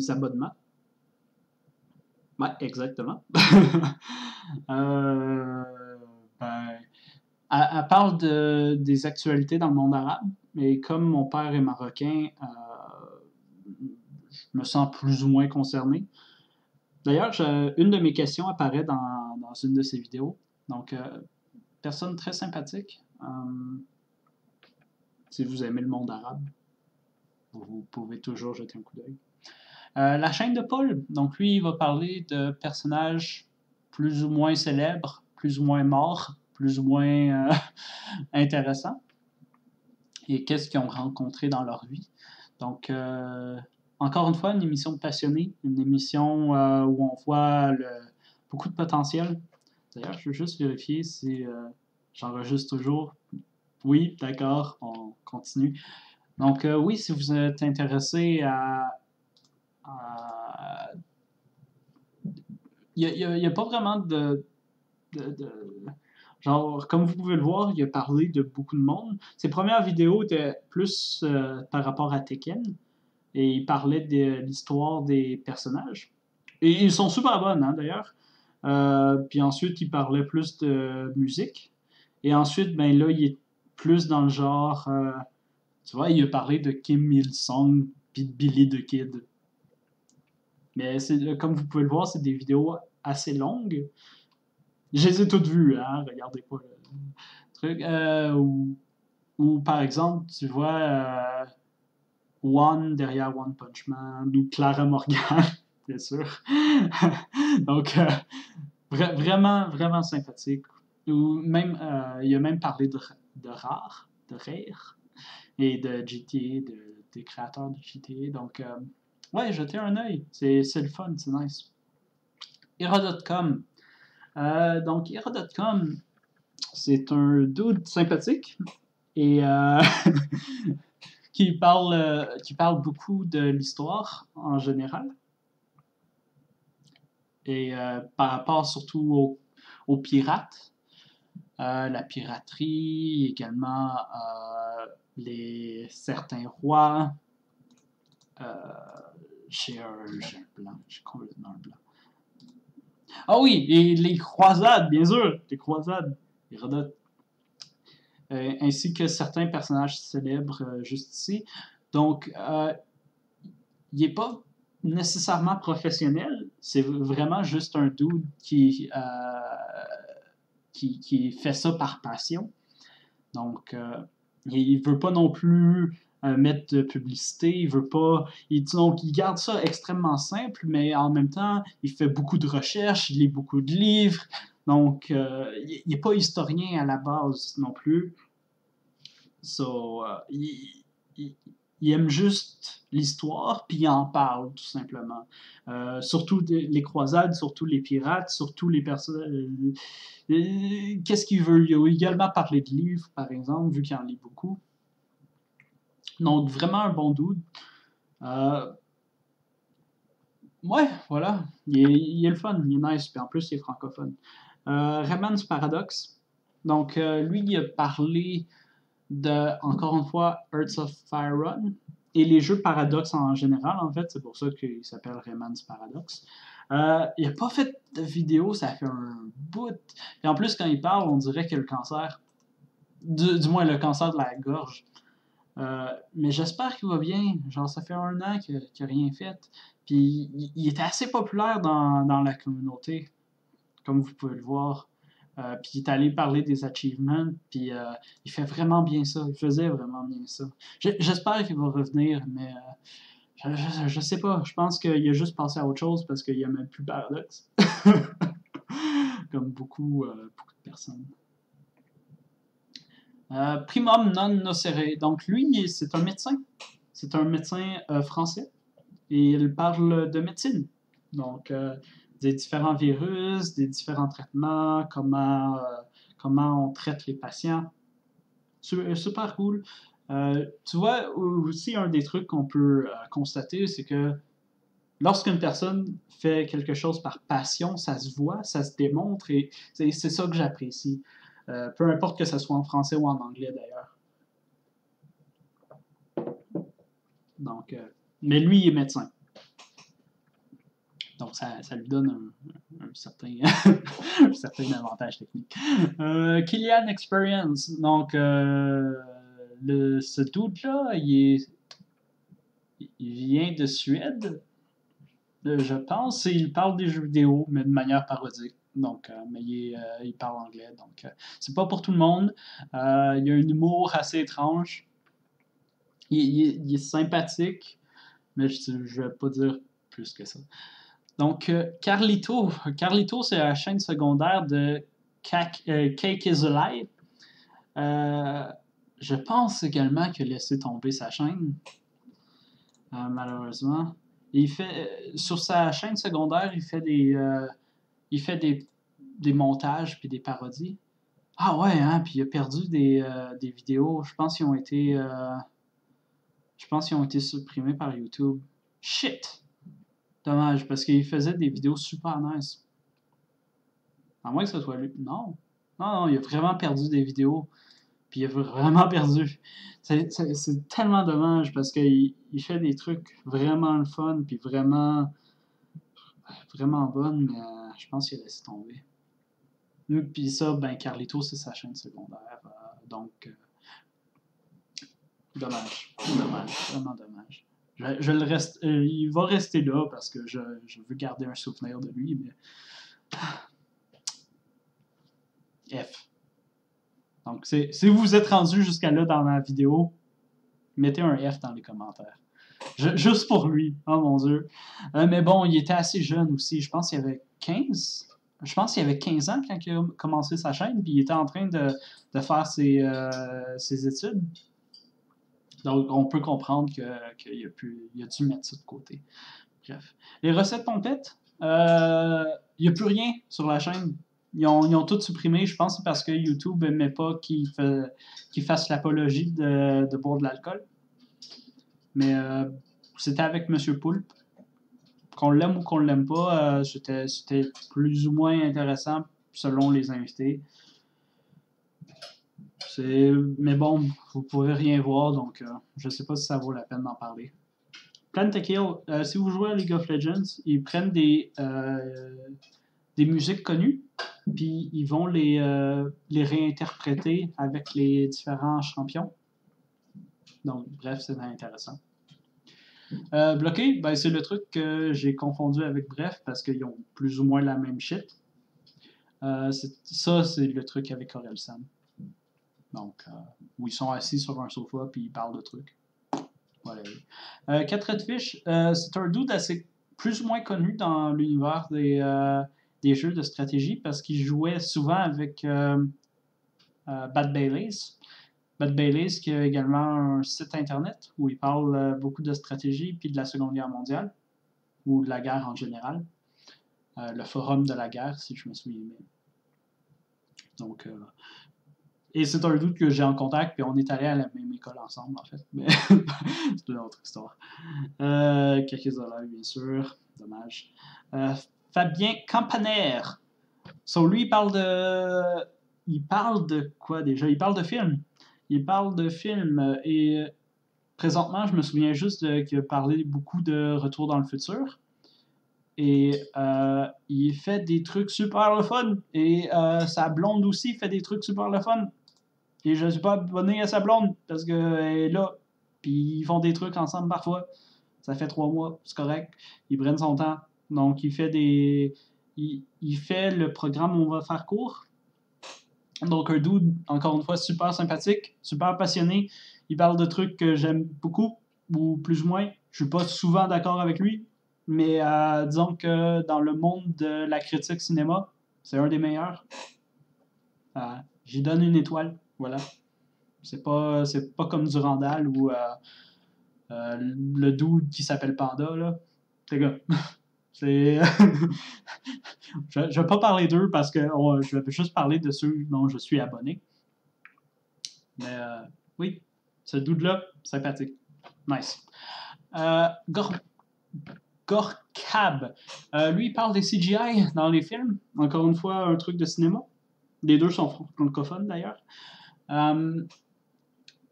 abonnements. Ouais, exactement. Ben, elle parle des actualités dans le monde arabe, mais comme mon père est marocain, je me sens plus ou moins concerné. D'ailleurs, une de mes questions apparaît dans une de ces vidéos. Donc, personne très sympathique. Si vous aimez le monde arabe, vous pouvez toujours jeter un coup d'œil. La chaîne de Paul, donc lui, il va parler de personnages plus ou moins célèbres, plus ou moins morts, plus ou moins intéressants, et qu'est-ce qu'ils ont rencontré dans leur vie. Donc, encore une fois, une émission de passionnés, une émission où on voit beaucoup de potentiel. D'ailleurs, je veux juste vérifier si j'enregistre toujours. Oui, d'accord, on continue. Donc, oui, si vous êtes intéressé il n'y a pas vraiment de- genre, comme vous pouvez le voir, il a parlé de beaucoup de monde. Ses premières vidéos étaient plus par rapport à Tekken, et il parlait de l'histoire des personnages. Et ils sont super bonnes, hein, d'ailleurs. Puis ensuite, il parlait plus de musique. Et ensuite, ben là, il est plus dans le genre. Tu vois, il a parlé de Kim Il-sung puis de Billy the Kid. Mais comme vous pouvez le voir, c'est des vidéos assez longues. Je les ai toutes vues, hein, regardez pas le truc. Ou par exemple, tu vois One derrière One Punch Man ou Clara Morgan, bien sûr. Donc, vraiment sympathique. Ou même, il a même parlé de Rare, de Rare, et de GTA, des créateurs de GTA. Donc, ouais, jetez un œil. C'est le fun, c'est nice. Hero.com. Donc, Hero.com, c'est un dude sympathique et qui parle beaucoup de l'histoire en général. Et par rapport surtout aux pirates, la piraterie, également certains rois. J'ai un blanc, j'ai complètement un blanc. Ah oui, et les croisades, bien sûr, les croisades, Hérodote. Ainsi que certains personnages célèbres juste ici. Donc, il n'est pas nécessairement professionnel, c'est vraiment juste un dude qui fait ça par passion. Donc, il veut pas non plus mettre de publicité, il veut pas. Donc, il garde ça extrêmement simple, mais en même temps, il fait beaucoup de recherches, il lit beaucoup de livres. Donc, il n'est pas historien à la base non plus. So, il aime juste l'histoire, puis il en parle tout simplement. Surtout les croisades, surtout les pirates, surtout les personnes. Qu'est-ce qu'il veut? Il a également parlé de livres, par exemple, vu qu'il en lit beaucoup. Donc, vraiment un bon dude. Ouais, voilà. Il est le fun, il est nice, puis en plus, il est francophone. Rayman's Paradox. Donc, lui, il a parlé encore une fois, Hearts of Fire Run et les jeux Paradox en général, en fait. C'est pour ça qu'il s'appelle Rayman's Paradox. Il n'a pas fait de vidéo, ça fait un bout. Et en plus, quand il parle, on dirait qu'il a le cancer. Du moins, le cancer de la gorge. Mais j'espère qu'il va bien. Genre, ça fait 1 an qu'il n'a rien fait. Puis, il était assez populaire dans la communauté, comme vous pouvez le voir. Puis il est allé parler des achievements, puis il fait vraiment bien ça. Il faisait vraiment bien ça. J'espère qu'il va revenir, mais je sais pas. Je pense qu'il a juste passé à autre chose parce qu'il n'y a même plus Paradox. Comme beaucoup de personnes. Primum non nocere. Donc lui, c'est un médecin. C'est un médecin français. Et il parle de médecine. Donc, des différents virus, des différents traitements, comment on traite les patients. Super cool. Tu vois, aussi, un des trucs qu'on peut constater, c'est que lorsqu'une personne fait quelque chose par passion, ça se voit, ça se démontre, et c'est ça que j'apprécie. Peu importe que ce soit en français ou en anglais, d'ailleurs. Donc, mais lui, il est médecin. Donc, ça lui donne un certain, un certain avantage technique. Kylian Experience. Donc, ce dude-là, il vient de Suède, je pense, et il parle des jeux vidéo, mais de manière parodique. Donc, mais il parle anglais. Donc, c'est pas pour tout le monde. Il a un humour assez étrange. Il est sympathique, mais je vais pas dire plus que ça. Donc, Carlito. Carlito, c'est la chaîne secondaire de Cake is Alive. Je pense également qu'il a laissé tomber sa chaîne, malheureusement. Et sur sa chaîne secondaire, il fait des montages puis des parodies. Ah ouais, hein, puis il a perdu des vidéos. Je pense qu'ils ont été supprimés par YouTube. Shit! Dommage, parce qu'il faisait des vidéos super nice. À moins que ce soit lui. Non. Non, il a vraiment perdu des vidéos. Puis il a vraiment perdu. C'est tellement dommage parce qu'il fait des trucs vraiment le fun, puis vraiment, vraiment bonnes, mais je pense qu'il a laissé tomber. Puis ça, ben Carlito, c'est sa chaîne secondaire. Donc, dommage. Dommage. Vraiment dommage. Il va rester là parce que je veux garder un souvenir de lui, mais. F. Donc, si vous êtes rendu jusqu'à là dans la vidéo, mettez un F dans les commentaires. Juste pour lui. Oh mon Dieu. Mais bon, il était assez jeune aussi. Je pense qu'il avait 15. Je pense qu'il avait 15 ans quand il a commencé sa chaîne, puis il était en train de faire ses études. Donc, on peut comprendre qu'il a dû mettre ça de côté. Bref. Les recettes pompettes, il n'y a plus rien sur la chaîne. ils ont tout supprimé, je pense, parce que YouTube n'aimait pas qu'ils fassent l'apologie de boire de l'alcool. Mais c'était avec Monsieur Poulpe. Qu'on l'aime ou qu'on l'aime pas, c'était plus ou moins intéressant selon les invités. Mais bon, vous pouvez rien voir, donc je sais pas si ça vaut la peine d'en parler. Plan to Kill, si vous jouez à League of Legends, ils prennent des musiques connues, puis ils vont les réinterpréter avec les différents champions. Donc, bref, c'est intéressant. Bloqué, ben, c'est le truc que j'ai confondu avec Bref, parce qu'ils ont plus ou moins la même shit. Ça, c'est le truc avec Orelsan. Donc, où ils sont assis sur un sofa puis ils parlent de trucs. Voilà. 4 Redfish, c'est un dude assez plus ou moins connu dans l'univers des jeux de stratégie parce qu'il jouait souvent avec Bad Baileys. Bad Baileys qui a également un site internet où il parle beaucoup de stratégie puis de la Seconde Guerre mondiale ou de la guerre en général. Le forum de la guerre, si je me souviens bien. Donc, et c'est un doute que j'ai en contact, puis on est allé à la même école ensemble, en fait. Mais c'est une autre histoire. Quelques dollars, bien sûr. Dommage. Fabien Campaner. So, lui, il parle de quoi déjà? Il parle de film. Il parle de film. Et présentement, je me souviens juste qu'il a parlé beaucoup de Retour dans le futur. Et il fait des trucs super le fun. Et sa blonde aussi fait des trucs super le fun. Et je ne suis pas abonné à sa blonde parce qu'elle est là. Puis ils font des trucs ensemble parfois. Ça fait 3 mois, c'est correct. Ils prennent son temps. Donc il fait il fait le programme On va faire court. Donc un dude, encore une fois, super sympathique, super passionné. Il parle de trucs que j'aime beaucoup, ou plus ou moins. Je suis pas souvent d'accord avec lui. Mais disons que dans le monde de la critique cinéma, c'est un des meilleurs. J'y donne une étoile. Voilà. C'est pas comme Durandal ou le dude qui s'appelle Panda, là. Les gars, c'est... je vais pas parler d'eux parce que je vais juste parler de ceux dont je suis abonné. Mais oui, ce dude-là, sympathique. Nice. Gorkab. Lui, il parle des CGI dans les films. Encore une fois, un truc de cinéma. Les deux sont francophones, d'ailleurs.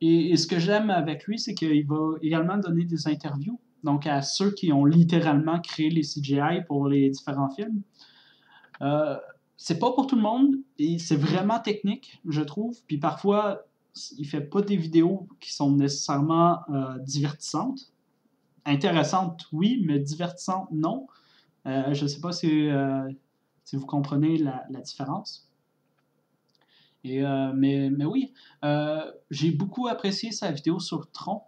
Et ce que j'aime avec lui, c'est qu'il va également donner des interviews, donc à ceux qui ont littéralement créé les CGI pour les différents films. C'est pas pour tout le monde, et c'est vraiment technique, je trouve. Puis parfois, il fait pas des vidéos qui sont nécessairement divertissantes. Intéressantes, oui, mais divertissantes, non. Je sais pas si vous comprenez la différence. Mais oui, j'ai beaucoup apprécié sa vidéo sur Tron.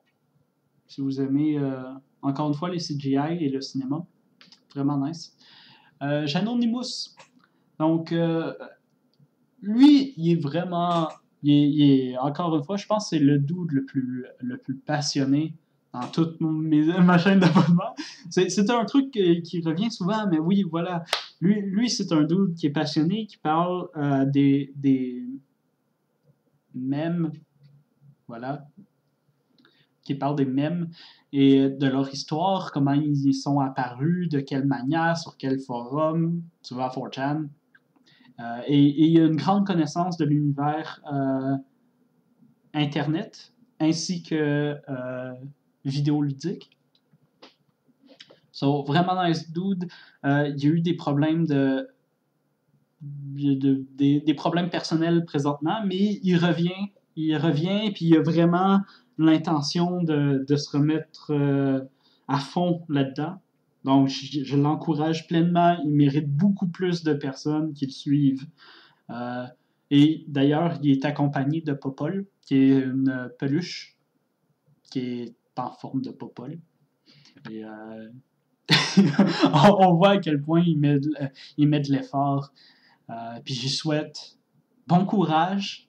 Si vous aimez, encore une fois, les CGI et le cinéma. Vraiment nice. Janonymous. Donc, lui, il est vraiment... encore une fois, je pense que c'est le dude le plus passionné dans toute ma chaîne d'abonnement. C'est un truc qui revient souvent, mais oui, voilà. Lui c'est un dude qui est passionné, qui parle des mèmes, voilà, qui parlent des mèmes et de leur histoire, comment ils sont apparus, de quelle manière, sur quel forum, tu vas à 4chan. Et il y a une grande connaissance de l'univers Internet ainsi que vidéoludique. So, vraiment nice dude. Il y a eu des problèmes des problèmes personnels présentement, mais il revient puis il a vraiment l'intention de se remettre à fond là-dedans. Donc, je l'encourage pleinement. Il mérite beaucoup plus de personnes qui le suivent. Et d'ailleurs, il est accompagné de Popol, qui est une peluche qui est en forme de Popol. Et on voit à quel point il met de l'effort. Puis j'y souhaite bon courage,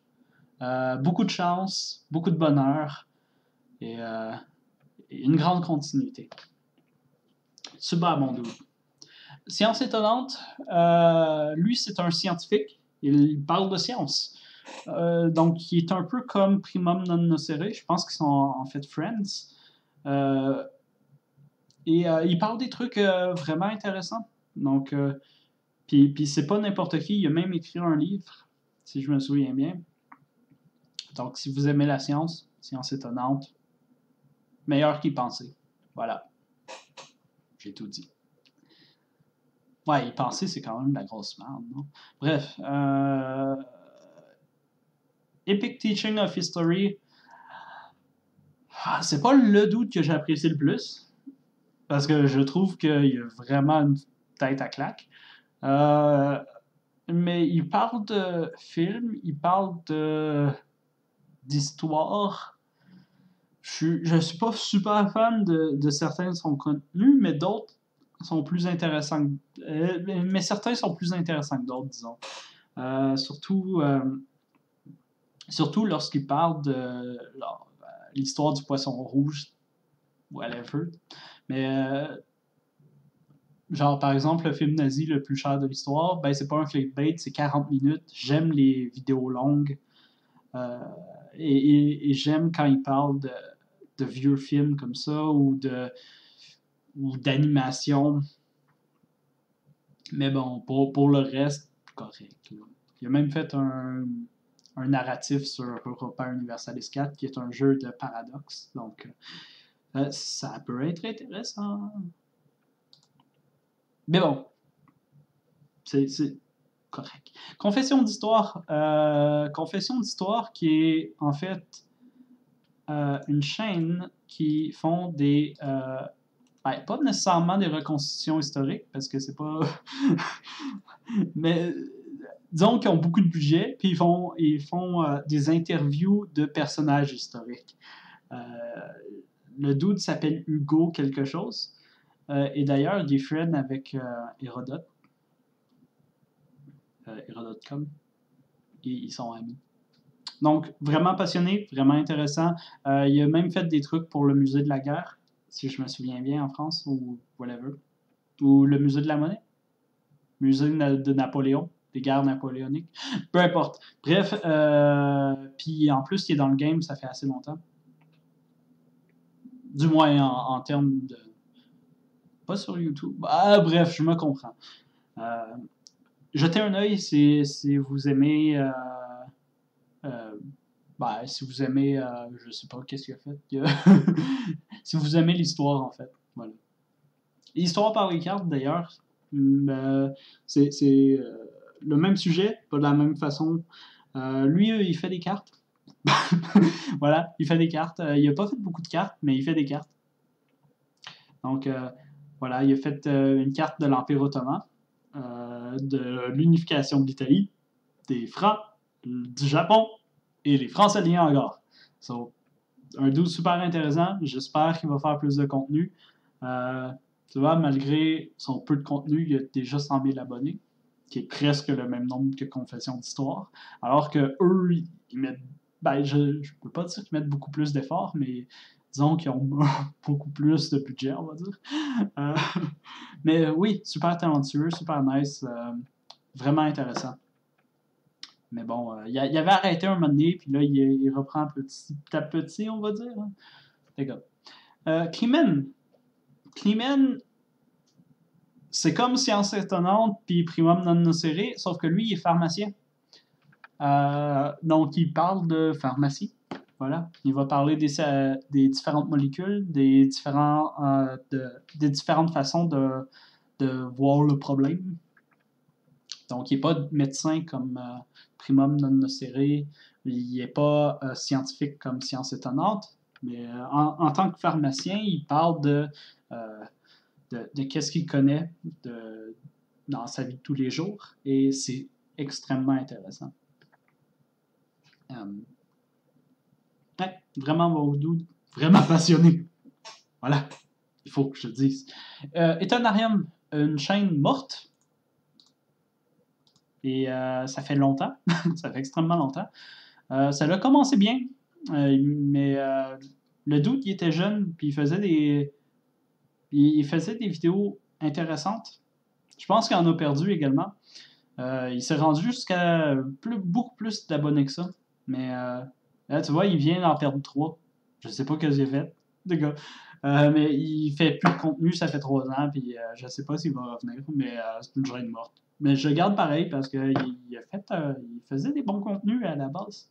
beaucoup de chance, beaucoup de bonheur et une grande continuité. Super bon dude. Science étonnante, lui, c'est un scientifique. Il parle de science. Donc, il est un peu comme Primum non nocere. Je pense qu'ils sont en fait friends. Euh, il parle des trucs vraiment intéressants. Donc, puis c'est pas n'importe qui. Il a même écrit un livre, si je me souviens bien. Donc, si vous aimez la science, science étonnante, meilleur qu'y penser. Voilà, j'ai tout dit. Ouais, y penser, c'est quand même de la grosse merde, non? Bref, Epic Teaching of History, c'est pas le doute que j'ai apprécié le plus, parce que je trouve qu'il y a vraiment une tête à claque. Euh, mais il parle de films, il parle d'histoire. Je suis pas super fan de certains de son contenu, mais d'autres sont plus intéressants. Mais certains sont plus intéressants que d'autres, disons. Surtout, surtout lorsqu'il parle de l'histoire du poisson rouge, whatever. Mais genre, par exemple, le film nazi le plus cher de l'histoire, ben c'est pas un clickbait, c'est 40 minutes. J'aime les vidéos longues. Euh, et j'aime quand il parle de vieux films comme ça ou d'animation. Mais bon, pour le reste, correct. Là. Il a même fait un narratif sur Europa Universalis 4 qui est un jeu de paradoxe. Donc, ça peut être intéressant. Mais bon, c'est correct. Confession d'histoire qui est en fait une chaîne qui font des. Pas nécessairement des reconstitutions historiques, parce que c'est pas. Mais disons qu'ils ont beaucoup de budget, puis ils font des interviews de personnages historiques. Euh, le dude s'appelle Hugo quelque chose. Et d'ailleurs, il est friend avec Hérodote. Hérodote.com. Et ils sont amis. Donc, vraiment passionné, vraiment intéressant. Il a même fait des trucs pour le musée de la guerre, si je me souviens bien, en France, ou whatever. Ou le musée de la monnaie. Musée de Napoléon, des guerres napoléoniques. Peu importe. Bref, puis en plus, il est dans le game, ça fait assez longtemps. Du moins en termes de. Pas sur YouTube. Bref, je me comprends. Euh, jetez un œil si vous aimez. Euh, si vous aimez, je sais pas qu'est-ce qu'il a fait. Si vous aimez l'histoire, en fait. Voilà. L'histoire par les cartes, d'ailleurs, c'est le même sujet, pas de la même façon. Lui, il fait des cartes. Voilà, il fait des cartes. Il a pas fait beaucoup de cartes, mais il fait des cartes. Donc, voilà, il a fait une carte de l'Empire ottoman, de l'unification de l'Italie, des Francs, du Japon et les Français liés encore. So, un dude super intéressant. J'espère qu'il va faire plus de contenu. Tu vois, malgré son peu de contenu, il a déjà 100 000 abonnés, qui est presque le même nombre que Confession d'Histoire. Alors que eux, ils mettent. Je ne peux pas dire qu'ils mettent beaucoup plus d'efforts, mais disons qu'ils ont beaucoup plus de budget, on va dire. Euh, mais oui, super talentueux, super nice, vraiment intéressant. Mais bon, il avait arrêté un moment donné, puis là, il reprend petit à petit, on va dire. Hein. D'accord. Clemen, c'est comme Science étonnante puis Primum non nocere, sauf que lui, il est pharmacien. Donc, il parle de pharmacie. Voilà. Il va parler des différentes molécules, des différentes façons de voir le problème. Donc, il n'est pas médecin comme Primum non nocere. Il n'est pas scientifique comme Science étonnante. Mais en tant que pharmacien, il parle de qu'est-ce qu'il connaît dans sa vie de tous les jours. Et c'est extrêmement intéressant. Ouais, vraiment bon dude, vraiment passionné. Voilà, il faut que je le dise. Etonarium, une chaîne morte. Et ça fait longtemps, ça fait extrêmement longtemps. Ça a commencé bien, mais le dude, il était jeune, puis il faisait des vidéos intéressantes. Je pense qu'il en a perdu également. Il s'est rendu jusqu'à beaucoup plus d'abonnés que ça. Mais là, tu vois, il vient d'en perdre 3. Je sais pas ce que j'ai fait, les gars. Mais il fait plus de contenu, ça fait 3 ans, puis je sais pas s'il va revenir, mais c'est une journée morte. Mais je le garde pareil parce qu'il il faisait des bons contenus à la base.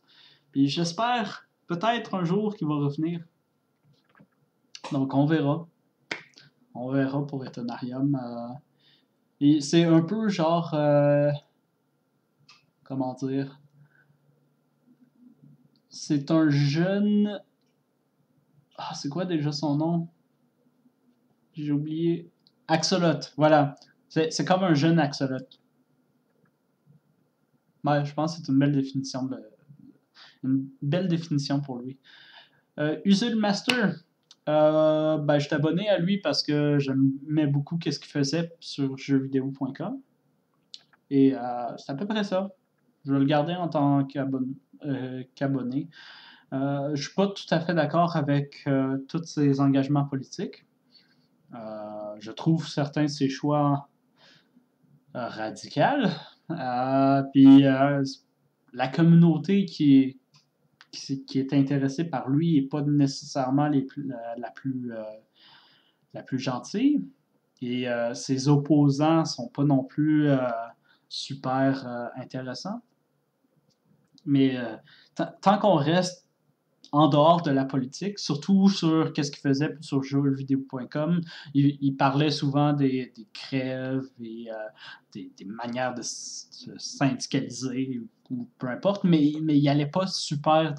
Puis j'espère peut-être un jour qu'il va revenir. Donc on verra. On verra pour Etonarium. Et c'est un peu genre. Comment dire? C'est un jeune. Ah, c'est quoi déjà son nom? J'ai oublié. Axolot, voilà. C'est comme un jeune axolot. Ouais, je pense que c'est une belle définition pour lui. Usul Master, ben, je suis abonné à lui parce que j'aimais beaucoup ce qu'il faisait sur jeuxvideo.com. Et c'est à peu près ça. Je vais le garder en tant qu'abonné. Je ne suis pas tout à fait d'accord avec tous ses engagements politiques. Je trouve certains de ses choix radicaux. Puis la communauté qui est intéressée par lui n'est pas nécessairement la plus gentille. Et ses opposants ne sont pas non plus super intéressants. Mais tant qu'on reste en dehors de la politique, surtout sur qu'est-ce qu'il faisait sur jeuxvideo.com, il parlait souvent des crèves et des manières de se syndicaliser ou peu importe, mais il n'allait pas super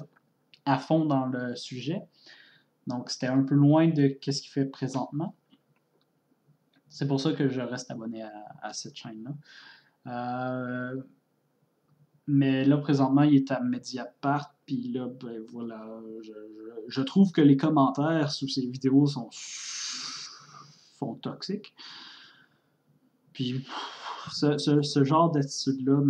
à fond dans le sujet. Donc c'était un peu loin de ce qu'il fait présentement. C'est pour ça que je reste abonné à cette chaîne-là. Mais là, présentement, il est à Mediapart, puis là, ben voilà, je trouve que les commentaires sous ces vidéos sont toxiques. Puis ce genre d'attitude-là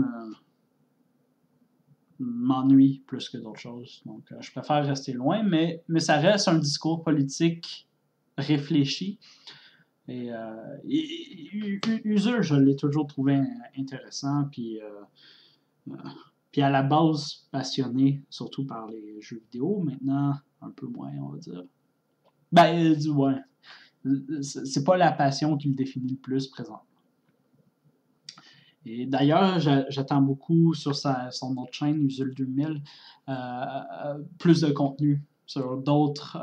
m'ennuie plus que d'autres choses. Donc, je préfère rester loin, mais ça reste un discours politique réfléchi. Et User, je l'ai toujours trouvé intéressant, puis à la base passionné, surtout par les jeux vidéo. Maintenant, un peu moins, on va dire. Ben, ouais. C'est pas la passion qui le définit le plus présentement. Et d'ailleurs, j'attends beaucoup sur son autre chaîne, Usul 2000, plus de contenu sur d'autres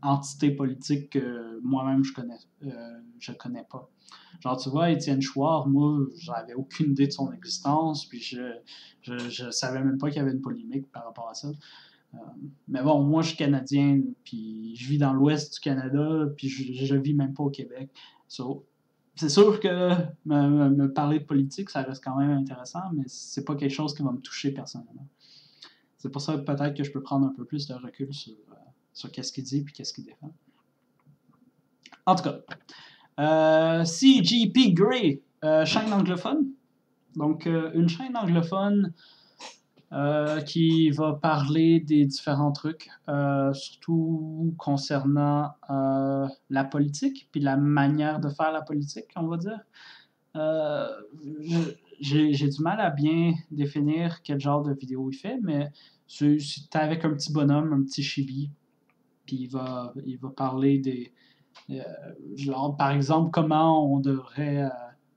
entités politiques que moi-même je connais pas. Genre, tu vois, Étienne Chouard, moi, j'avais aucune idée de son existence, puis je savais même pas qu'il y avait une polémique par rapport à ça. Mais bon, moi, je suis Canadien, puis je vis dans l'ouest du Canada, puis je vis même pas au Québec. So, c'est sûr que me parler de politique, ça reste quand même intéressant, mais c'est pas quelque chose qui va me toucher personnellement. C'est pour ça que peut-être que je peux prendre un peu plus de recul sur qu'est-ce qu'il dit, puis qu'est-ce qu'il défend. En tout cas, CGP Grey, chaîne anglophone. Donc, une chaîne anglophone qui va parler des différents trucs, surtout concernant la politique, puis la manière de faire la politique, on va dire. J'ai du mal à bien définir quel genre de vidéo il fait, mais c'est avec un petit bonhomme, un petit chibi, puis il va parler des... genre, par exemple, comment on devrait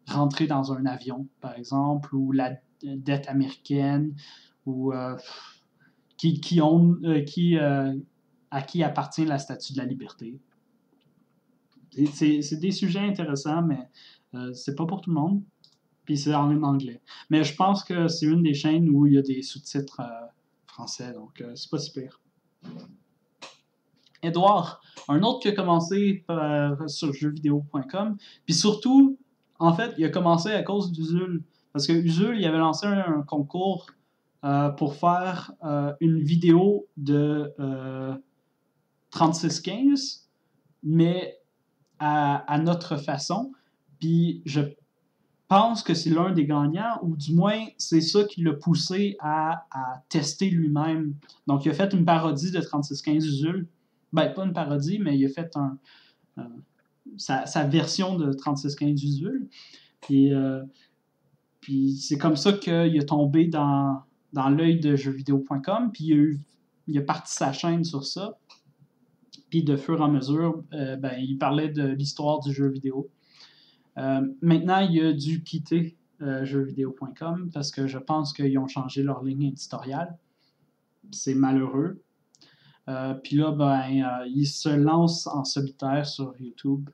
rentrer dans un avion, par exemple, ou la dette américaine, ou à qui appartient la statue de la liberté. C'est des sujets intéressants, mais c'est pas pour tout le monde. Puis c'est en anglais. Mais je pense que c'est une des chaînes où il y a des sous-titres français, donc c'est pas si pire. Edouard, un autre qui a commencé sur jeuxvideo.com, puis surtout, en fait, il a commencé à cause d'Usul. Parce que Usul, il avait lancé un concours pour faire une vidéo de 3615, mais à notre façon. Puis je pense que c'est l'un des gagnants, ou du moins, c'est ça qui l'a poussé à tester lui-même. Donc, il a fait une parodie de 3615 Usul. Ben, pas une parodie, mais il a fait sa version de 3615 visuel. Puis c'est comme ça qu'il est tombé dans l'œil de jeuxvideo.com, puis il a parti sa chaîne sur ça. Puis de fur et à mesure, il parlait de l'histoire du jeu vidéo. Maintenant, il a dû quitter jeuxvideo.com parce que je pense qu'ils ont changé leur ligne éditoriale. C'est malheureux. Puis là, il se lance en solitaire sur YouTube.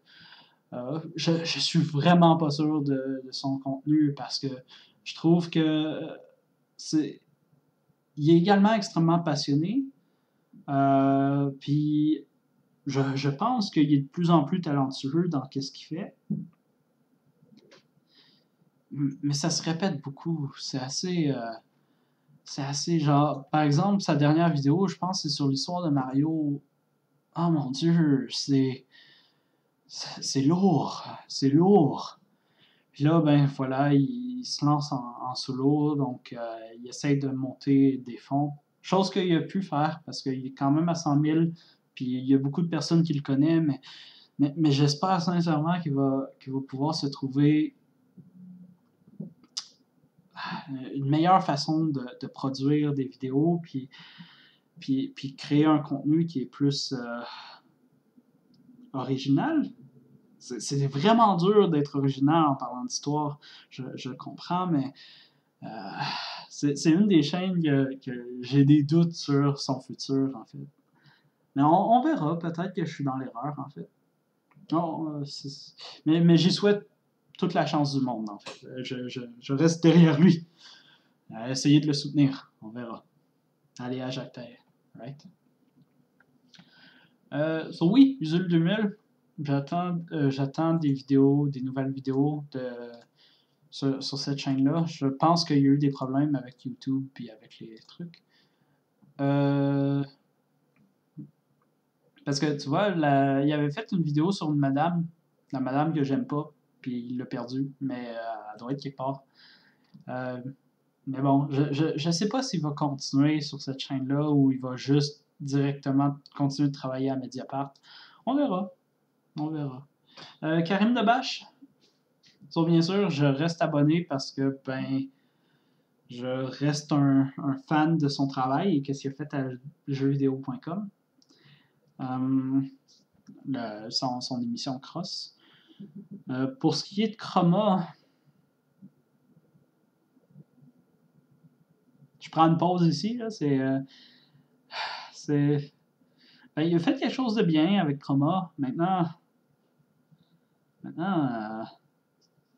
Je suis vraiment pas sûr de son contenu parce que je trouve que il est également extrêmement passionné. Puis je pense qu'il est de plus en plus talentueux dans ce qu'il fait. Mais ça se répète beaucoup. C'est assez genre... Par exemple, sa dernière vidéo, je pense, c'est sur l'histoire de Mario. Oh mon Dieu, c'est lourd. C'est lourd. Puis là, voilà, il se lance en solo, donc il essaie de monter des fonds. Chose qu'il a pu faire, parce qu'il est quand même à 100 000, puis il y a beaucoup de personnes qui le connaissent, mais j'espère sincèrement qu'il va pouvoir se trouver une meilleure façon de produire des vidéos, puis créer un contenu qui est plus original. C'est vraiment dur d'être original en parlant d'histoire, je comprends, mais c'est une des chaînes que j'ai des doutes sur son futur, en fait. Mais on verra, peut-être que je suis dans l'erreur, en fait. Non, mais j'y souhaite toute la chance du monde, en fait. Je reste derrière lui. Essayez de le soutenir, on verra. Allez à Jacques Taillet, right? Oui, Usul 2000, j'attends des vidéos, des nouvelles vidéos sur cette chaîne-là. Je pense qu'il y a eu des problèmes avec YouTube et avec les trucs. Parce que tu vois, il avait fait une vidéo sur une madame, la madame que j'aime pas, puis il l'a perdue, mais elle doit être quelque part. Mais bon, je sais pas s'il va continuer sur cette chaîne-là ou il va juste directement continuer de travailler à Mediapart. On verra. On verra. Karim Debache, bien sûr, je reste abonné parce que je reste un fan de son travail et qu'est-ce qu'il a fait à jeuxvideo.com. Son émission Cross. Pour ce qui est de Chroma, je prends une pause ici. Là, il a fait quelque chose de bien avec Chroma. Maintenant, ça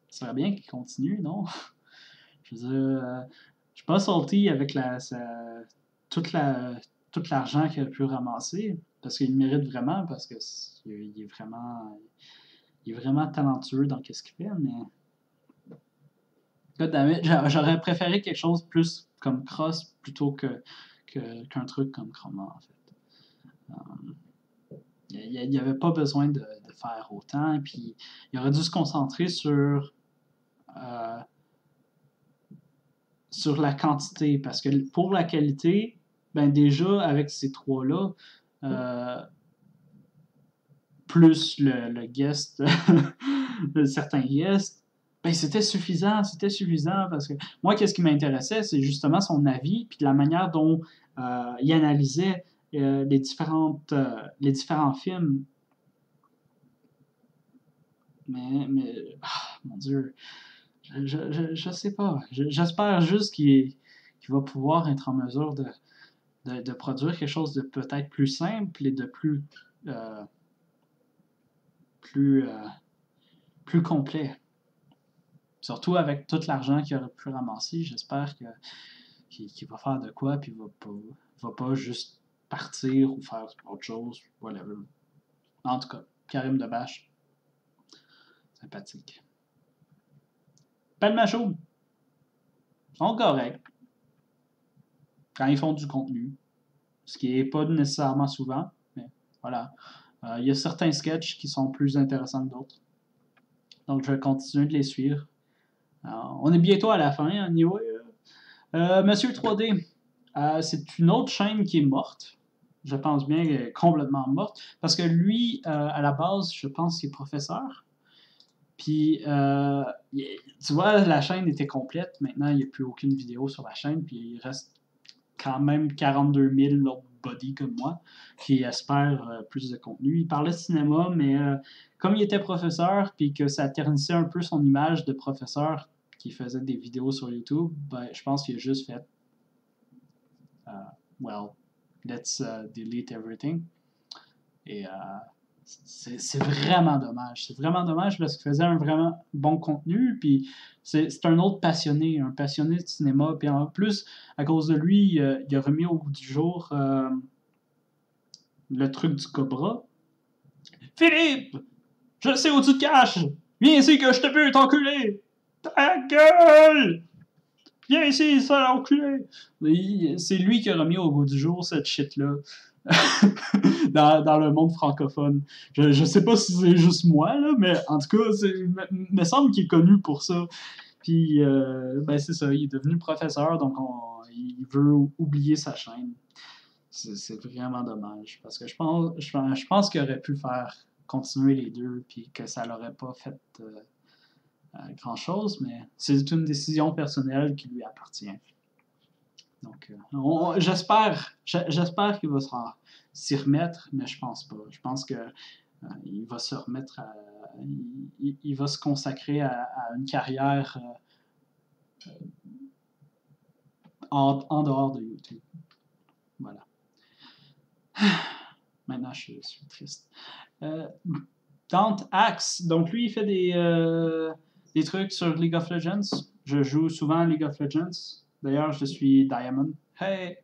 serait bien qu'il continue, non? Je veux dire, je suis pas salty avec tout l'argent qu'il a pu ramasser, parce qu'il le mérite vraiment, parce qu'il est vraiment talentueux dans ce qu'il fait, mais j'aurais préféré quelque chose plus comme Cross plutôt qu'un truc comme Chroma, en fait. Il n'y avait pas besoin de faire autant, puis il aurait dû se concentrer sur la quantité, parce que pour la qualité, déjà avec ces trois-là, plus le guest, certains guests, c'était suffisant parce que moi, qu'est-ce qui m'intéressait, c'est justement son avis, puis la manière dont il analysait les différents films. Mais mon Dieu, je sais pas. J'espère juste qu'il va pouvoir être en mesure de produire quelque chose de peut-être plus simple et de plus complet. Surtout avec tout l'argent qu'il aurait pu ramasser, j'espère qu'il va faire de quoi, puis va pas juste partir ou faire autre chose, whatever. En tout cas, Karim Debache, sympathique. Palmachou, sont corrects quand ils font du contenu, ce qui n'est pas nécessairement souvent, mais voilà. Il y a certains sketchs qui sont plus intéressants que d'autres. Donc, je vais continuer de les suivre. Alors, on est bientôt à la fin, anyway. Monsieur 3D, c'est une autre chaîne qui est morte. je pense bien, complètement morte. Parce que lui, à la base, je pense qu'il est professeur. Puis, tu vois, la chaîne était complète. Maintenant, il n'y a plus aucune vidéo sur la chaîne. Puis, il reste quand même 42 000 autres body comme moi qui espèrent plus de contenu. Il parlait de cinéma, mais comme il était professeur, puis que ça ternissait un peu son image de professeur qui faisait des vidéos sur YouTube, ben, je pense qu'il a juste fait well, let's delete everything. Et c'est vraiment dommage. C'est vraiment dommage parce qu'il faisait un vraiment bon contenu. Puis c'est un autre passionné, un passionné de cinéma. Puis en plus, à cause de lui, il a remis au goût du jour le truc du Cobra. Philippe, je sais où tu te caches. Viens ici que je te peux t'enculer. Ta gueule! Viens ici, sale enculé! C'est lui qui a remis au goût du jour cette shit-là. dans le monde francophone. Je sais pas si c'est juste moi, là, mais en tout cas, il me semble qu'il est connu pour ça. Puis, ben c'est ça, il est devenu professeur, donc il veut oublier sa chaîne. C'est vraiment dommage, parce que je pense qu'il aurait pu faire continuer les deux, puis que ça l'aurait pas fait grand-chose, mais c'est une décision personnelle qui lui appartient. Donc, j'espère qu'il va s'y remettre, mais je pense pas. Je pense que il va se remettre il va se consacrer à une carrière en dehors de YouTube. Voilà. Maintenant, je suis triste. Dante Axe, donc lui, il fait des trucs sur League of Legends. Je joue souvent à League of Legends. D'ailleurs, je suis Diamond. Hey!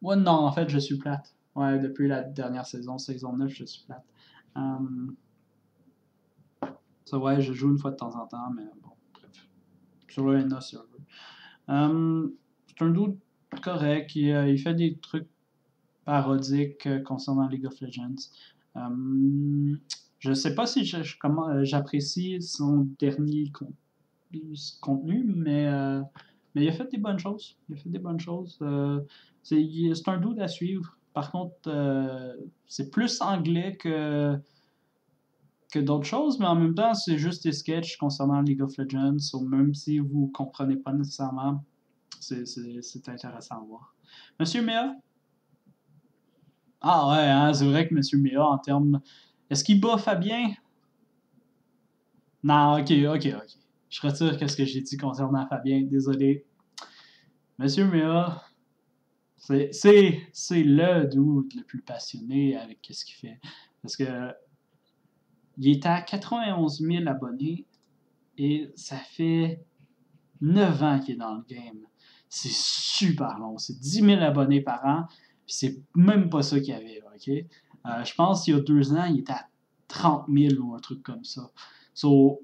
Ouais, non, en fait, je suis plate. Ouais, depuis la dernière saison, saison 9, je suis plate. Ça, ouais, je joue une fois de temps en temps, mais bon, bref. Sur le NA server. C'est un dude correct. Il fait des trucs parodiques concernant League of Legends. Je sais pas si j'apprécie son dernier contenu, mais il a fait des bonnes choses. Il a fait des bonnes choses. C'est un dude à suivre. Par contre, c'est plus anglais que d'autres choses, mais en même temps, c'est juste des sketchs concernant League of Legends. Même si vous ne comprenez pas nécessairement, c'est intéressant à voir. Monsieur Mea? Ah ouais, hein, c'est vrai que Monsieur Mea, en termes. Est-ce qu'il bat Fabien? Non, ok. Je retire ce que j'ai dit concernant Fabien. Désolé. Monsieur Mea, c'est le dude le plus passionné avec ce qu'il fait. Parce que il est à 91 000 abonnés et ça fait 9 ans qu'il est dans le game. C'est super long. C'est 10 000 abonnés par an. Puis c'est même pas ça qu'il y avait, ok? Je pense qu'il y a 2 ans, il était à 30 000 ou un truc comme ça. So,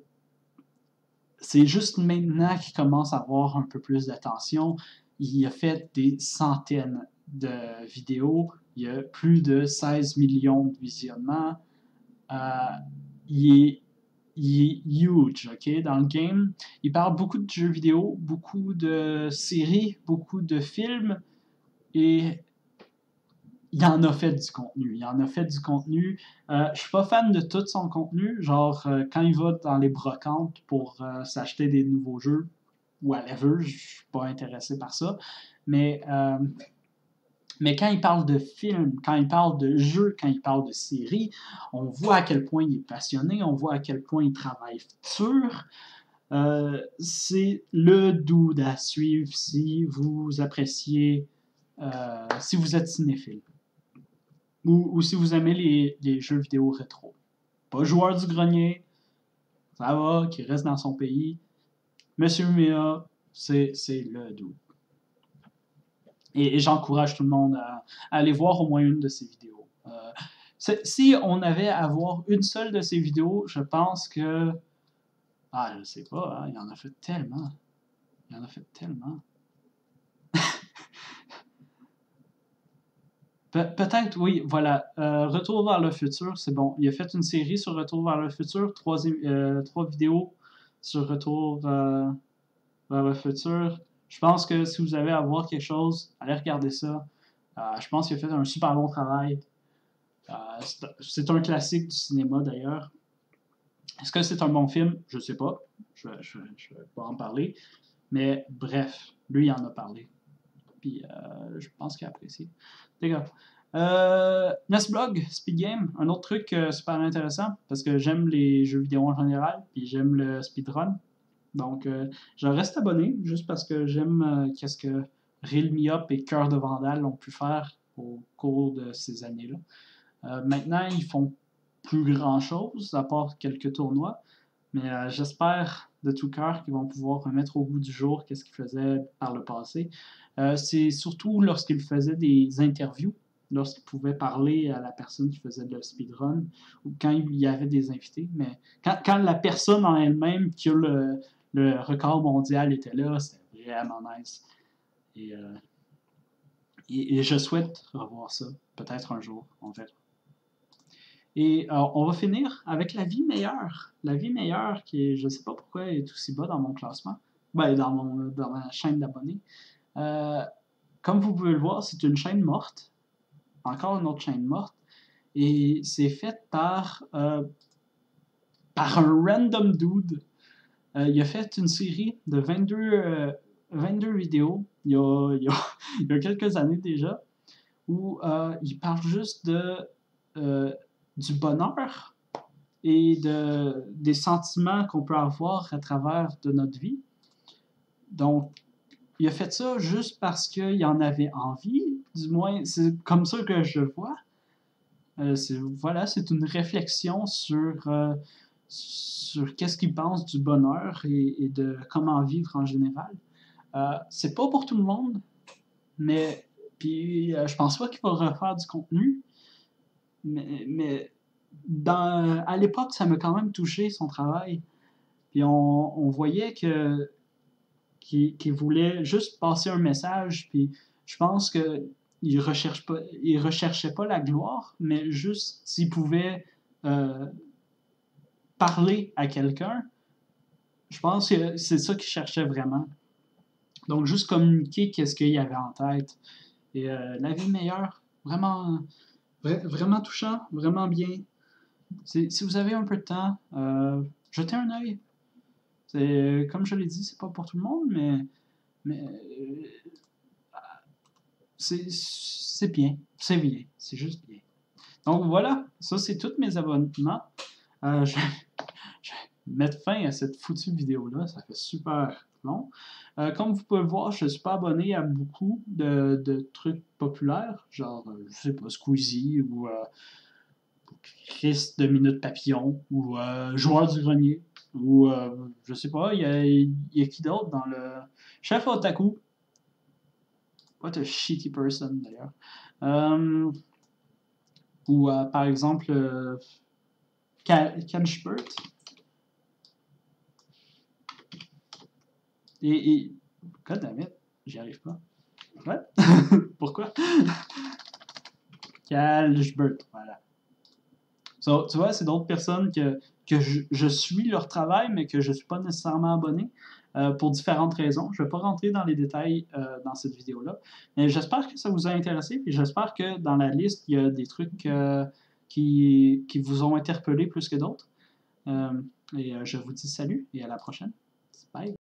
c'est juste maintenant qu'il commence à avoir un peu plus d'attention. Il a fait des centaines de vidéos. Il y a plus de 16 millions de visionnements. Il est huge, ok, dans le game. Il parle beaucoup de jeux vidéo, beaucoup de séries, beaucoup de films, et il en a fait du contenu. Je suis pas fan de tout son contenu, genre quand il va dans les brocantes pour s'acheter des nouveaux jeux, whatever, je suis pas intéressé par ça. Mais quand il parle de films, quand il parle de jeux, quand il parle de séries, on voit à quel point il est passionné, on voit à quel point il travaille dur. C'est le dude à suivre si vous appréciez, si vous êtes cinéphile. Ou si vous aimez les jeux vidéo rétro. Pas joueur du grenier, ça va, qui reste dans son pays. Monsieur Mea, c'est le dude. Et j'encourage tout le monde à aller voir au moins une de ses vidéos. Si on avait à voir une seule de ses vidéos, je pense que... Ah, je sais pas, hein, il en a fait tellement. Peut-être, oui, voilà. Retour vers le futur, c'est bon. Il a fait une série sur Retour vers le futur, 3 vidéos sur Retour vers le futur. Je pense que si vous avez à voir quelque chose, allez regarder ça. Je pense qu'il a fait un super bon travail. C'est un classique du cinéma d'ailleurs. Est-ce que c'est un bon film? Je sais pas. Je vais pas en parler. Mais bref, lui, il en a parlé. Puis je pense qu'il a apprécié. Les gars. Nestblog, Speed Game, un autre truc super intéressant parce que j'aime les jeux vidéo en général, puis j'aime le speedrun. Donc, je reste abonné juste parce que j'aime qu'est-ce que Reel Me Up et Cœur de Vandal ont pu faire au cours de ces années-là. Maintenant, ils font plus grand-chose, à part quelques tournois, mais j'espère de tout cœur qu'ils vont pouvoir remettre au goût du jour qu'est-ce qu'ils faisaient par le passé. C'est surtout lorsqu'ils faisaient des interviews, lorsqu'ils pouvaient parler à la personne qui faisait le speedrun, ou quand il y avait des invités, mais quand la personne en elle-même qui a le record mondial était là, c'était vraiment nice. Et, et je souhaite revoir ça, peut-être un jour, on verra. Et on va finir avec La Vie Meilleure. La Vie Meilleure, qui est, je ne sais pas pourquoi, est aussi bas dans mon classement, ben, dans ma chaîne d'abonnés. Comme vous pouvez le voir, c'est une chaîne morte. Encore une autre chaîne morte. Et c'est fait par un random dude. Il a fait une série de 22 vidéos il y a quelques années déjà, où il parle juste du bonheur et des sentiments qu'on peut avoir à travers de notre vie. Donc, il a fait ça juste parce qu'il en avait envie, du moins, c'est comme ça que je le vois. Voilà, c'est une réflexion sur qu'est-ce qu'il pense du bonheur et de comment vivre en général. C'est pas pour tout le monde, mais puis je pense pas qu'il va refaire du contenu, mais à l'époque, ça m'a quand même touché son travail. Puis on voyait qu'il voulait juste passer un message. Puis je pense qu'il recherchait pas la gloire, mais juste s'il pouvait parler à quelqu'un, je pense que c'est ça qu'il cherchait vraiment. Donc juste communiquer qu'est-ce qu'il y avait en tête. Et La Vie Meilleure, vraiment, vraiment touchant, vraiment bien. Si vous avez un peu de temps, jetez un œil. Comme je l'ai dit, c'est pas pour tout le monde, mais c'est bien. C'est bien. C'est juste bien. Donc voilà, ça c'est tous mes abonnements. Je vais mettre fin à cette foutue vidéo-là. Ça fait super long. Comme vous pouvez le voir, je ne suis pas abonné à beaucoup de trucs populaires, genre, je sais pas, Squeezie ou Chris de Minute Papillon ou Joueur du Grenier ou je sais pas, il y a qui d'autre dans le Chef Otaku. What a shitty person d'ailleurs. Ou par exemple Calchbert. Et God damn it, j'y arrive pas. What? Pourquoi? Calchbert, voilà. So, tu vois, c'est d'autres personnes que je suis leur travail, mais que je ne suis pas nécessairement abonné pour différentes raisons. Je ne vais pas rentrer dans les détails dans cette vidéo-là. Mais j'espère que ça vous a intéressé, et j'espère que dans la liste, il y a des trucs qui vous ont interpellé plus que d'autres. Et je vous dis salut et à la prochaine. Bye!